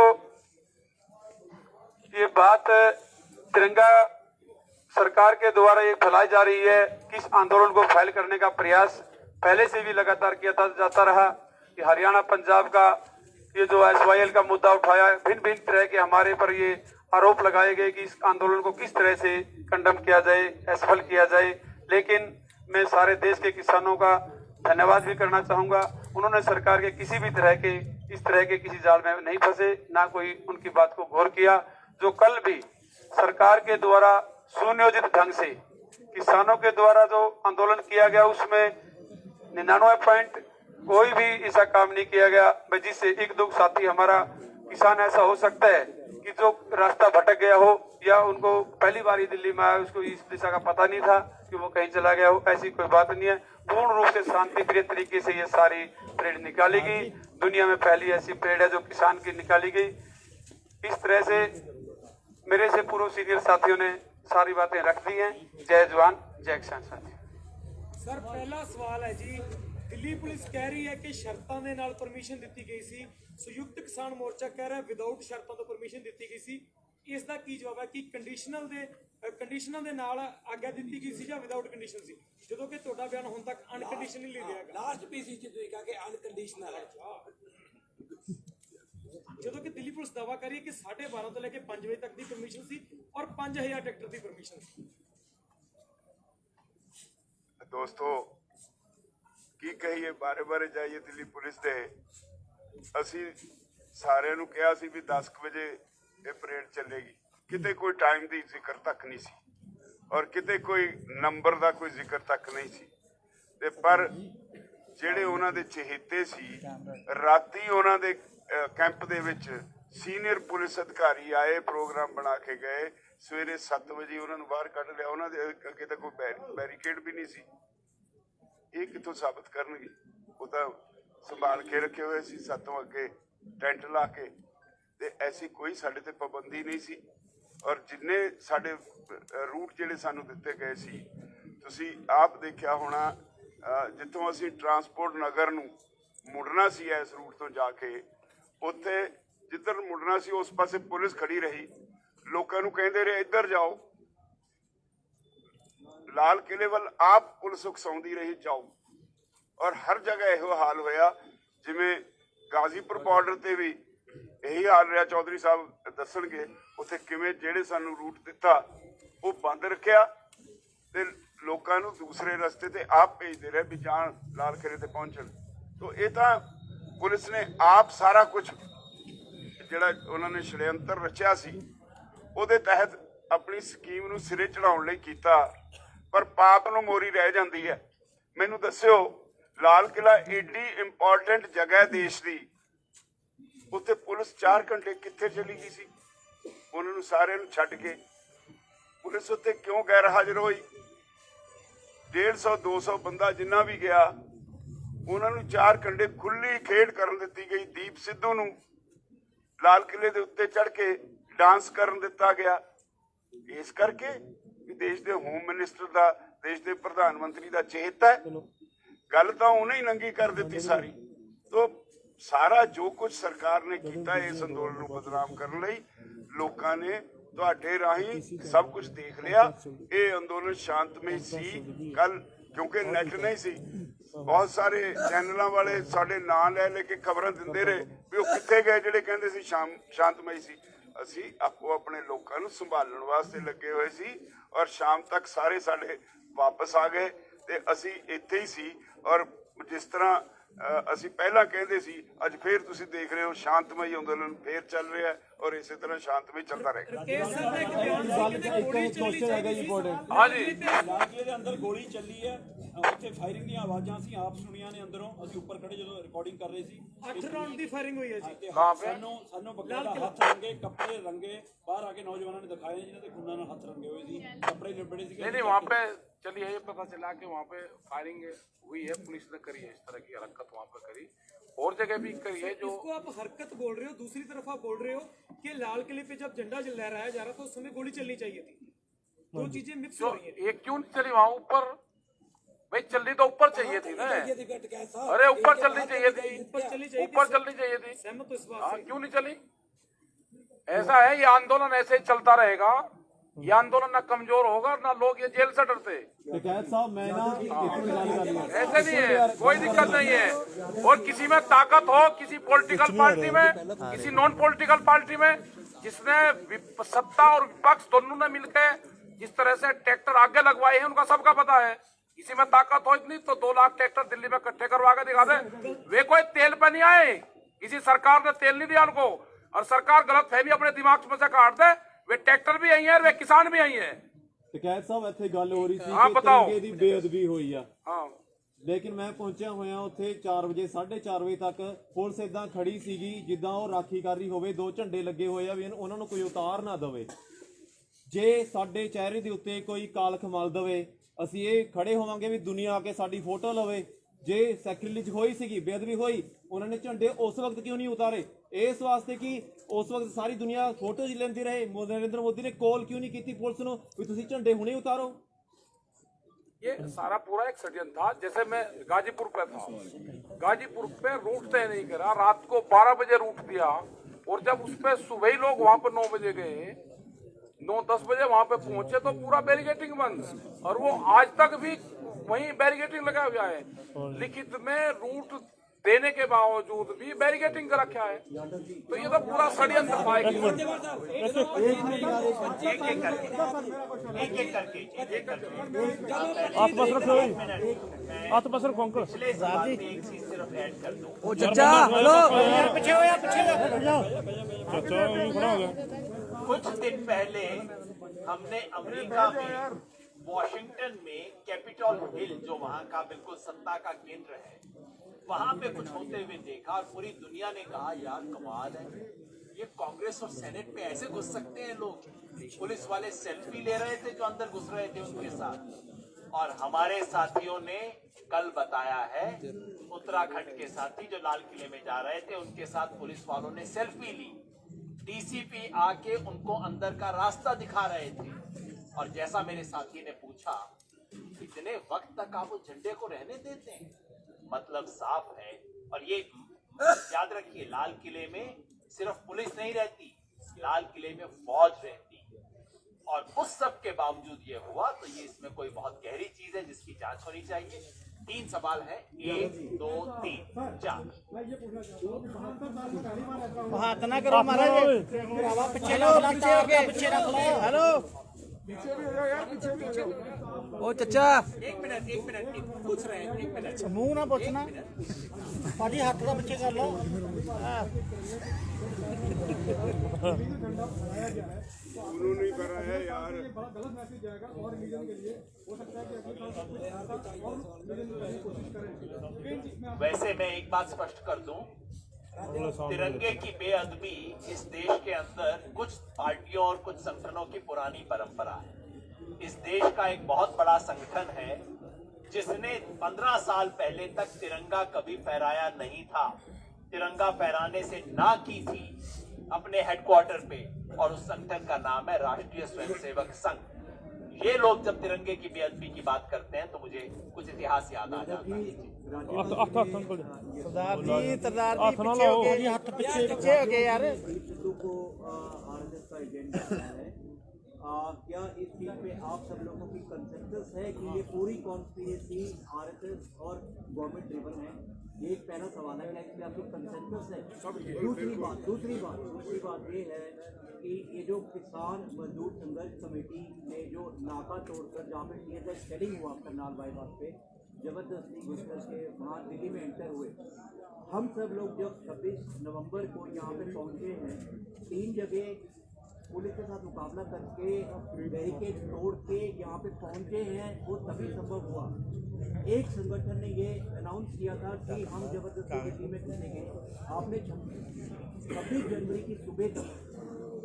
ये बात तिरंगा सरकार के द्वारा ये फैलाई जा रही है कि इस आंदोलन को फैल करने का प्रयास पहले से भी लगातार किया जाता रहा कि हरियाणा पंजाब का ये जो SYL का मुद्दा उठाया, भिन्न भिन्न तरह के हमारे पर ये आरोप लगाए गए कि इस आंदोलन को किस तरह से कंडम किया जाए, असफल किया जाए। लेकिन मैं सारे देश के किसानों का धन्यवाद भी करना चाहूंगा, उन्होंने सरकार के किसी भी तरह के इस तरह के किसी जाल में नहीं फंसे, ना कोई उनकी बात को गौर किया। जो कल भी सरकार के द्वारा सुनियोजित ढंग से किसानों के द्वारा जो आंदोलन किया गया, उसमें 99 कोई भी ऐसा काम नहीं किया गया जिससे एक दो साथी हमारा किसान ऐसा हो सकता है कि जो रास्ता भटक गया हो, या उनको पहली बार ही दिल्ली में आया, उसको इस दिशा का पता नहीं था कि वो कहीं चला गया हो। ऐसी कोई बात नहीं है। पूर्ण रूप से शांति प्रिय तरीके से ये सारी परेड निकाली गई। दुनिया में पहली ऐसी परेड है जो किसान की निकाली गई। इस तरह से मेरे से पूर्व सीनियर साथियों ने सारी बातें रख दी हैं। जय जवान जय किसान साथी। सर पहला सवाल है जी, दिल्ली पुलिस कह रही है कि शर्तां दे नाल परमिशन दी गई सी, संयुक्त किसान मोर्चा कह रहा है विदाउट शर्तां तो परमिशन दी गई सी। इसका की जवाब है कि कंडीशनल दे नाल आज्ञा दी गई सी या विदाउट कंडीशन सी, ਜਦੋਂ कि ਤੁਹਾਡਾ ਬਿਆਨ ਹੁਣ ਤੱਕ अनकंडीशनली ਲਿਆ ਗਿਆ। लास्ट पीसी च ਤੁਸੀਂ ਕਹਾ ਕਿ अनकंडीशनल है, ਜਦੋਂ कि दिल्ली पुलिस दावा कर रही है कि 12:30 ਤੋਂ ਲੈ ਕੇ 5 ਵਜੇ तक दी परमिशन सी और 5000 ट्रैक्टर दी परमिशन सी। दोस्तों की कहिए, बारे बारे जाइए दिल्ली पुलिस दे। ਅਸੀਂ ਸਾਰਿਆਂ ਨੂੰ ਕਿਹਾ ਸੀ ਵੀ 10 ਵਜੇ ਇਹ ਪਰੇਡ ਚੱਲੇਗੀ, ਕਿਤੇ ਕੋਈ ਟਾਈਮ ਦੀ ਜ਼ਿਕਰ ਤੱਕ ਨਹੀਂ ਸੀ ਔਰ ਕਿਤੇ ਕੋਈ ਨੰਬਰ ਦਾ ਕੋਈ ਜ਼ਿਕਰ ਤੱਕ ਨਹੀਂ ਸੀ। ਤੇ ਪਰ ਜਿਹੜੇ ਉਹਨਾਂ ਦੇ ਚਹੇਤੇ ਸੀ, ਰਾਤੀ ਉਹਨਾਂ ਦੇ ਕੈਂਪ ਦੇ ਵਿੱਚ ਸੀਨੀਅਰ ਪੁਲਿਸ ਅਧਿਕਾਰੀ ਆਏ, ਪ੍ਰੋਗਰਾਮ ਬਣਾ ਕੇ ਗਏ, ਸਵੇਰੇ 7 ਵਜੇ ਉਹਨਾਂ ਨੂੰ ਬਾਹਰ ਕੱਢ ਲਿਆ। ਉਹਨਾਂ ਦੇ ਅੱਗੇ ਤਾਂ ਕੋਈ ਬੈਰੀਕੇਡ ਵੀ ਨਹੀਂ ਸੀ। ਇਹ ਕਿੱਥੋਂ ਸਾਬਤ ਕਰਨਗੇ? ਉਹ ਤਾਂ ਸੰਭਾਲ ਕੇ ਰੱਖੇ ਹੋਏ ਸੀ ਸਾਤੋਂ ਅੱਗੇ ਟੈਂਟ ਲਾ ਕੇ, ਤੇ ਐਸੀ ਕੋਈ ਸਾਡੇ ਤੇ ਪਾਬੰਦੀ ਨਹੀਂ ਸੀ। ਔਰ ਜਿੰਨੇ ਸਾਡੇ ਰੂਟ ਜਿਹੜੇ ਸਾਨੂੰ ਦਿੱਤੇ ਗਏ ਸੀ, ਤੁਸੀਂ ਆਪ ਦੇਖਿਆ ਹੋਣਾ, ਜਿੱਥੋਂ ਅਸੀਂ ਟਰਾਂਸਪੋਰਟ ਨਗਰ ਨੂੰ ਮੁੜਨਾ ਸੀ ਇਸ ਰੂਟ ਤੋਂ ਜਾ ਕੇ, ਉੱਥੇ ਜਿੱਧਰ ਮੁੜਨਾ ਸੀ ਉਸ ਪਾਸੇ ਪੁਲਿਸ ਖੜੀ ਰਹੀ, ਲੋਕਾਂ ਨੂੰ ਕਹਿੰਦੇ ਰਹੇ ਇੱਧਰ ਜਾਓ। ਲਾਲ ਕਿਲੇ ਵੱਲ ਆਪ ਪੁਲਿਸ ਉਕਸਾਉਂਦੀ ਰਹੀ ਜਾਓ। ਔਰ ਹਰ ਜਗ੍ਹਾ ਇਹੋ ਹਾਲ ਹੋਇਆ, ਜਿਵੇਂ ਗਾਜ਼ੀਪੁਰ ਬਾਰਡਰ ਤੇ ਵੀ ਇਹੀ ਹਾਲ ਰਿਹਾ। ਚੌਧਰੀ ਸਾਹਿਬ ਦੱਸਣਗੇ ਉੱਥੇ ਕਿਵੇਂ ਜਿਹੜੇ ਸਾਨੂੰ ਰੂਟ ਦਿੱਤਾ ਉਹ ਬੰਦ ਰੱਖਿਆ ਤੇ ਲੋਕਾਂ ਨੂੰ ਦੂਸਰੇ ਰਸਤੇ ਤੇ ਆਪ ਭੇਜਦੇ ਰਹੇ ਵੀ ਜਾਣ ਲਾਲ ਕਿਲੇ ਤੇ ਪਹੁੰਚਣ। तो ये तो पुलिस ने आप सारा कुछ ਜਿਹੜਾ ਉਹਨਾਂ ਨੇ ਛੜਯੰਤਰ ਰਚਿਆ ਸੀ ਉਹਦੇ ਤਹਿਤ ਆਪਣੀ ਸਕੀਮ ਨੂੰ ਸਿਰੇ ਚੜਾਉਣ ਲਈ ਕੀਤਾ, ਪਰ ਪਾਪ ਨੂੰ ਮੋਰੀ ਰਹਿ ਜਾਂਦੀ ਹੈ। ਮੈਨੂੰ ਦੱਸਿਓ, ਲਾਲ ਕਿਲਾ ਏਡੀ ਇੰਪੋਰਟੈਂਟ ਜਗ੍ਹਾ ਹੈ ਦੇਸ਼ ਦੀ, ਉੱਥੇ ਪੁਲਿਸ 4 ਘੰਟੇ ਕਿੱਥੇ ਚਲੀ ਗਈ ਸੀ? ਉਹਨਾਂ ਨੂੰ ਸਾਰਿਆਂ ਨੂੰ ਛੱਡ ਕੇ ਪੁਲਿਸ ਉੱਤੇ ਕਿਉਂ ਗੈਰ ਹਾਜ਼ਰ ਹੋਈ? 150 200 ਬੰਦਾ ਜਿੰਨਾ ਵੀ ਗਿਆ, ਉਹਨਾਂ ਨੂੰ 4 ਘੰਟੇ ਖੁੱਲੀ ਖੇਡ ਕਰਨ ਦਿੱਤੀ ਗਈ। ਦੀਪ ਸਿੱਧੂ ਨੂੰ ਲਾਲ ਕਿਲੇ ਦੇ ਉੱਤੇ ਚੜ ਕੇ ਡਾਂਸ ਕਰਨ ਦਿੱਤਾ ਗਿਆ, ਇਸ ਕਰਕੇ ਵੀ ਦੇਸ਼ ਦੇ ਹੋਮ ਮਿਨਿਸਟਰ ਦਾ, ਦੇਸ਼ ਦੇ ਪ੍ਰਧਾਨ ਮੰਤਰੀ ਦਾ ਚੇਤਾ ਹੈ। ਗੱਲ ਤਾਂ ਉਹਨੇ ਹੀ ਨੰਗੀ ਕਰ ਦਿੱਤੀ ਸਾਰੀ। ਤੋਂ ਸਾਰਾ ਜੋ ਕੁਝ ਸਰਕਾਰ ਨੇ ਕੀਤਾ ਇਸ ਅੰਦੋਲਨ ਨੂੰ ਬਦਨਾਮ ਕਰਨ ਲਈ, ਲੋਕਾਂ ਨੇ ਤੁਹਾਡੇ ਰਾਹੀਂ ਸਭ ਕੁਝ ਦੇਖ ਲਿਆ। ਇਹ ਅੰਦੋਲਨ ਸ਼ਾਂਤਮਈ ਸੀ ਕੱਲ, ਕਿਉਂਕਿ ਨੈਟ ਨਹੀਂ ਸੀ। ਬਹੁਤ ਸਾਰੇ ਚੈਨਲਾਂ ਵਾਲੇ ਸਾਡੇ ਨਾਂ ਲੈ ਕੇ ਖਬਰਾਂ ਦਿੰਦੇ ਰਹੇ ਵੀ ਉਹ ਕਿੱਥੇ ਗਏ ਜਿਹੜੇ ਕਹਿੰਦੇ ਸੀ ਸ਼ਾਂਤਮਈ ਸੀ। ਅਸੀਂ ਆਪੋ ਆਪਣੇ ਲੋਕਾਂ ਨੂੰ ਸੰਭਾਲਣ ਵਾਸਤੇ ਲੱਗੇ ਹੋਏ ਸੀ, ਔਰ ਸ਼ਾਮ ਤੱਕ ਸਾਰੇ ਸਾਡੇ ਵਾਪਸ ਆ ਗਏ ਤੇ ਅਸੀਂ ਇੱਥੇ ਹੀ ਸੀ। ਔਰ ਜਿਸ ਤਰ੍ਹਾਂ ਅਸੀਂ ਪਹਿਲਾਂ ਕਹਿੰਦੇ ਸੀ, ਅੱਜ ਫੇਰ ਤੁਸੀਂ ਦੇਖ ਰਹੇ ਹੋ ਸ਼ਾਂਤਮਈ ਅੰਦੋਲਨ ਫੇਰ ਚੱਲ ਰਿਹਾ ਹੈ, ਔਰ ਇਸੇ ਤਰ੍ਹਾਂ ਸ਼ਾਂਤਮਈ ਚੱਲਦਾ ਰਹੇਗਾ। ਹਾਂਜੀ, ਇਲਾਕੇ ਦੇ ਅੰਦਰ ਗੋਲੀ ਚੱਲੀ ਹੈ, ਉੱਥੇ ਫਾਇਰਿੰਗ ਦੀਆਂ ਆਵਾਜ਼ਾਂ ਸੀ, ਆਪ ਸੁਣੀਆਂ ਨੇ ਅੰਦਰੋਂ। ਅਸੀਂ ਉੱਪਰ ਖੜੇ ਜਦੋਂ ਰਿਕਾਰਡਿੰਗ ਕਰ ਰਹੇ ਸੀ, 8 ਰਾਉਂਡ ਦੀ ਫਾਇਰਿੰਗ ਹੋਈ ਹੈ ਜੀ। ਸਾਨੂੰ ਬਕਾਇਦਾ ਹੱਥ ਰੰਗੇ, ਕੱਪੜੇ ਰੰਗੇ, ਬਾਹਰ ਆ ਕੇ नौजवानों ने दिखाए जिन्हों के खून ਨਾਲ ਹੱਥ रंगे हुए थे, कपड़े लिबड़े थे। नहीं वहाँ पे चलिए ये पता चला कि वहाँ पे फायरिंग हुई है, पुलिस ने करी है, इस तरह की हरकत वहाँ पे करी, और जगह भी करी है। जो इसको आप हरकत बोल रहे हो, दूसरी तरफ आप बोल रहे हो कि लाल किले पे जब झंडा लहराया जा रहा था उस समय गोली चलनी चाहिए थी। दो चीजें मिक्स हो रही है। ये क्यों नहीं चली वहाँ ऊपर? भाई चलनी तो ऊपर चाहिए थी ना। अरे ऊपर चलनी चाहिए थी, ऊपर चलनी चाहिए थी। सहमत तो इस बात से। क्यों नहीं चली? ऐसा है, ये आंदोलन ऐसे ही चलता रहेगा। ये आंदोलन ना कमजोर होगा ना लोग ये जेल से डरते। साहब मैं ना ऐसे नहीं है, कोई दिक्कत नहीं है। और किसी में ताकत हो, किसी पॉलिटिकल पार्टी में, किसी नॉन पॉलिटिकल पार्टी में, जिसने सत्ता और विपक्ष दोनों ने मिलकर जिस तरह से ट्रैक्टर आगे लगवाए हैं, उनका सबका पता है। किसी में ताकत हो इतनी तो 2 लाख ट्रैक्टर दिल्ली में इकट्ठे करवा के दिखा दे। वे कोई तेल पे नहीं आए, किसी सरकार ने तेल नहीं दिया उनको, और सरकार गलत फहमी अपने दिमाग में से काट दे। वे ट्रैक्टर भी आई है, वे किसान भी आई है। साहब ਇੱਥੇ ਗੱਲ ਹੋ ਰਹੀ ਸੀ ਹਾਂ, ਕਿ ਬਤਾਓ। ਤਿਰੰਗੇ ਦੀ ਬੇਅਦਬੀ ਹੋਈ ਆ। हाँ, ਲੇਕਿਨ ਮੈਂ ਪਹੁੰਚਿਆ ਹੋਇਆ ਉੱਥੇ 4 ਵਜੇ 4:30 ਵਜੇ ਤੱਕ ਪੁਲਿਸ ਇਦਾਂ ਖੜੀ ਸੀਗੀ ਜਿੱਦਾਂ ਉਹ ਰਾਖੀ ਕਰ ਰਹੀ ਹੋਵੇ। 2 ਝੰਡੇ ਲੱਗੇ ਹੋਏ ਆ ਵੀ ਉਹਨਾਂ ਨੂੰ ਕੋਈ ਉਤਾਰ ਨਾ ਦੇਵੇ। ਜੇ ਸਾਡੇ ਚਿਹਰੇ ਦੇ ਉੱਤੇ ਕੋਈ ਕਾਲਖ ਮਲ ਦੇਵੇ, ਅਸੀਂ ਇਹ ਖੜੇ ਹੋਵਾਂਗੇ ਵੀ ਦੁਨੀਆ ਆ ਕੇ ਸਾਡੀ ਫੋਟੋ ਲਵੇ। ਜੇ ਸੈਕ੍ਰਿਲੇਜ ਹੋਈ ਸੀਗੀ, ਬੇਅਦਬੀ ਹੋਈ, ਉਹਨਾਂ ਨੇ ਝੰਡੇ ਉਸ ਵਕਤ ਕਿਉਂ ਨਹੀਂ ਉਤਾਰੇ? ਇਸ ਵਾਸਤੇ ਕਿ ਉਸ ਵਕਤ ਸਾਰੀ ਦੁਨੀਆ ਫੋਟੋ ਜੀ ਲੈਂਦੀ ਰਹੇ। ਨਰਿੰਦਰ ਮੋਦੀ ਨੇ ਕਾਲ ਕਿਉਂ ਨਹੀਂ ਕੀਤੀ ਪੁਲਿਸ ਨੂੰ ਵੀ ਤੁਸੀਂ ਝੰਡੇ ਹੁਣੇ ਉਤਾਰੋ? ये सारा पूरा एक षड्यंत्र था। जैसे मैं गाजीपुर पे था, गाजीपुर पे रूट तय नहीं करा, रात को 12 बजे रूट दिया, और जब उस पे सुबह ही लोग वहां पर 9 बजे गए, 9-10 बजे वहां पे पहुंचे तो पूरा बैरिकेटिंग बंद, और वो आज तक भी वहीं बैरिकेटिंग लगा हुआ है। लिखित में रूट देने के बावजूद भी बैरिकेटिंग कर रखा है। तो ये तो पूरा षड्यंत्र था। पिछले सवाल में एक चीज सिर्फ ऐड कर दूं। कुछ दिन पहले हमने अमेरिका में वॉशिंगटन में कैपिटल हिल, जो वहां का बिल्कुल सत्ता का केंद्र है, वहां पे कुछ होते हुए देखा, और पूरी दुनिया ने कहा यार कमाल है, ये कांग्रेस और सेनेट में ऐसे घुस सकते हैं लोग। पुलिस वाले सेल्फी ले रहे थे जो अंदर घुस रहे थे उनके साथ। और हमारे साथियों ने कल बताया है, उत्तराखंड के साथी जो लाल किले में जा रहे थे, उनके साथ पुलिस वालों ने सेल्फी ली। डीसीपी आके उनको अंदर का रास्ता दिखा रहे थे। और जैसा मेरे साथी ने पूछा, इतने वक्त तक आप उस झंडे को रहने देते हैं? मतलब साफ है। और ये याद रखिए, लाल किले में सिर्फ पुलिस नहीं रहती, लाल किले में फौज रहती, और उस सब के बावजूद ये हुआ। तो ये इसमें कोई बहुत गहरी चीज है जिसकी जांच होनी चाहिए। 3 सवाल है, 1 2 3 4। हाथ ना करो महाराज, पीछे लो, पीछे रख लो। हेलो पीछे भी हो जाओ यार, पीछे भी हो जाओ। ओ चचा एक मिनट पूछ रहे हैं, 1 मिनट। मूंह ना पुछना पाजी हाथ का पीछे कर लो। उन्होंने करा है यार। गलत मैसेज जाएगा और रिलीजन के लिए हो सकता है कि अगले साल कोई ऐसा और रिलीजन करने की कोशिश करें। वैसे मैं एक बात स्पष्ट कर दूं, तिरंगे की बेअदबी इस देश के अंदर कुछ पार्टियों और कुछ संगठनों की पुरानी परंपरा है। इस देश का एक बहुत बड़ा संगठन है जिसने 15 साल पहले तक तिरंगा कभी फहराया नहीं था, तिरंगा फहराने से ना की थी अपने हेडक्वार्टर पे, और उस संगठन का नाम है राष्ट्रीय स्वयंसेवक संघ। ये लोग जब तिरंगे की बेअदबी की बात करते हैं तो मुझे कुछ इतिहास याद आ जाता है। सरदार जी पीछे हो गए, हाथ पीछे हो गए यार। को आरएसएस का एजेंडा है, क्या इस चीज पे आप सब लोगों की कंसेंसस है कि ये पूरी कॉन्स्पिरेसी आरएसएस और गवर्नमेंट ड्रिवन है? ये एक पहला सवाल है, क्या इस पे आपकी कंसेंसस है? दूसरी बात ये है कि ये जो किसान मजदूर संघर्ष कमेटी ने जो नाका तोड़कर जहाँ पे टीएसआई शेडिंग हुआ करनाल बाईपास पे जबरदस्ती घुस करके वहाँ दिल्ली में एंटर हुए, हम सब लोग जब 26 नवंबर को यहाँ पे पहुँचे हैं, 3 जगह पुलिस के साथ मुकाबला करके बैरिकेड तोड़ के यहाँ पे पहुँचे हैं, वो तभी संभव हुआ। एक संगठन ने ये अनाउंस किया था कि हम जबरदस्ती दिल्ली में घुसेंगे। आपने 26 जनवरी की सुबह तक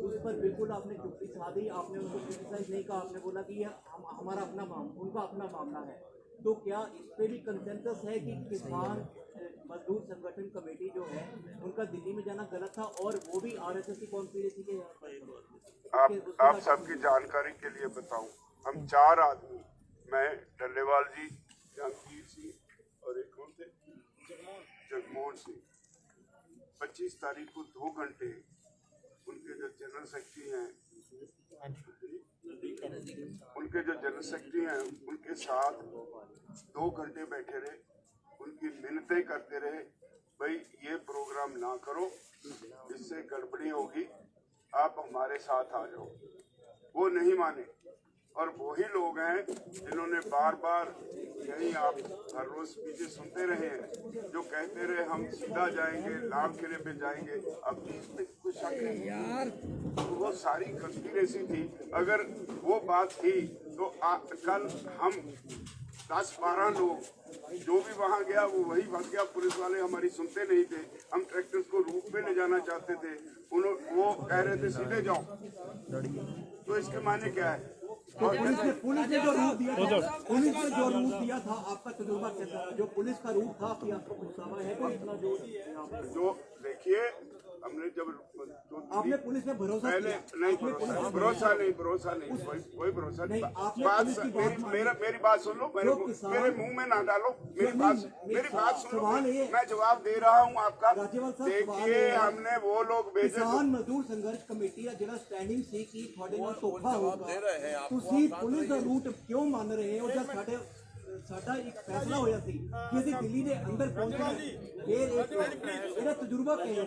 उस पर बिल्कुल आपने चुप्पी साधी, आपने उनको क्रिटिसाइज नहीं कहा, आपने बोला कि हमारा अपना मामला, उनका अपना मामला है। तो क्या इस पे भी कंसेंसस है कि किसान मजदूर संगठन कमेटी जो है उनका दिल्ली में जाना गलत था और वो भी आरएसएस की कॉन्स्पिरेसी के? आप सबकी जानकारी के लिए बताऊं, हम 4 आदमी, मैं, डल्लेवाल जी, जहांगीर सिंह और एक कौन थे, जगमोहन सिंह, 25 तारीख को 2 घंटे उनके जो जनरल सेक्रेटरी हैं उनके साथ 2 घंटे बैठे रहे, उनकी मिन्नतें करते रहे, भाई ये प्रोग्राम ना करो, इससे गड़बड़ी होगी, आप हमारे साथ आ जाओ। वो नहीं माने, और वही लोग हैं जिन्होंने बार बार यही आप हर रोज पीछे सुनते रहे हैं, जो कहते रहे हम सीधा जाएंगे, लाल किले पे जाएंगे। अब इसमें कुछ शक नहीं यार, तो वो सारी कंस्पिरेसी थी। अगर वो बात थी तो कल हम 10-12 लोग, जो भी वहाँ गया वो वही फंस गया। पुलिस वाले हमारी सुनते नहीं थे, हम ट्रैक्टर्स को रूट पे ले जाना चाहते थे, वो कह रहे थे सीधे जाओ। तो इसके माने क्या है? तो पुलिस ने जो रूट दिया था, आपका तजुर्बा कैसा था? जो पुलिस का रूट था, आपकी आपको पछतावा है कोई इतना जो देखिए, हमने जब आपने पुलिस में भरोसा पहले नहीं, भरोसा नहीं, कोई भरोसा नहीं। मेरी बात सुन लो, मेरे मुंह में ना डालो, मेरी बात सुन लो, मैं जवाब दे रहा हूँ आपका। देखिए, हमने वो लोग भेजे, किसान मजदूर संघर्ष कमेटी या जिला स्टैंडिंग सी की थोड़े नाल धोखा होगा, ਤੁਸੀਂ ਪੁਲਿਸ ਦਾ ਰੂਟ ਕਿਉਂ ਮੰਨ ਰਹੇ ਹੋ? ਜਦ ਸਾਡਾ ਇੱਕ ਫੈਸਲਾ ਹੋਇਆ ਸੀ ਕਿ ਅਸੀਂ ਦਿੱਲੀ ਦੇ ਅੰਦਰ ਪਹੁੰਚਣਾ, ਫਿਰ ਇਹਦਾ ਤਜਰਬਾ ਕੀ ਹੈ?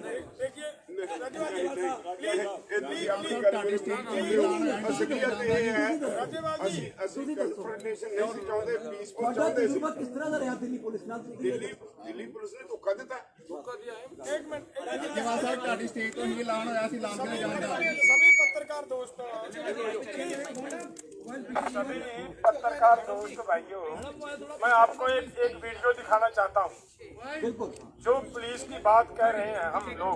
ਤਜਰਬਾ ਕਿਸ ਤਰ੍ਹਾਂ ਦਾ ਰਿਹਾ ਦਿੱਲੀ ਪੁਲਿਸ ਨਾਲ? ਦਿੱਲੀ ਪੁਲਿਸ ਨੇ ਧੋਖਾ ਦਿੱਤਾ। एक मिनट, ਤੁਹਾਡੀ ਸਟੇਜ ਤੋਂ ਹੀ ਐਲਾਨ ਹੋਇਆ ਸੀ ਲਾਲ ਕਿਲੇ ਜਾਣ ਦਾ। सभी पत्रकार दोस्तों, सभी पत्रकार दोस्त भाइयों, मैं आपको एक वीडियो दिखाना चाहता हूँ। जो पुलिस की बात कह रहे हैं हम लोग,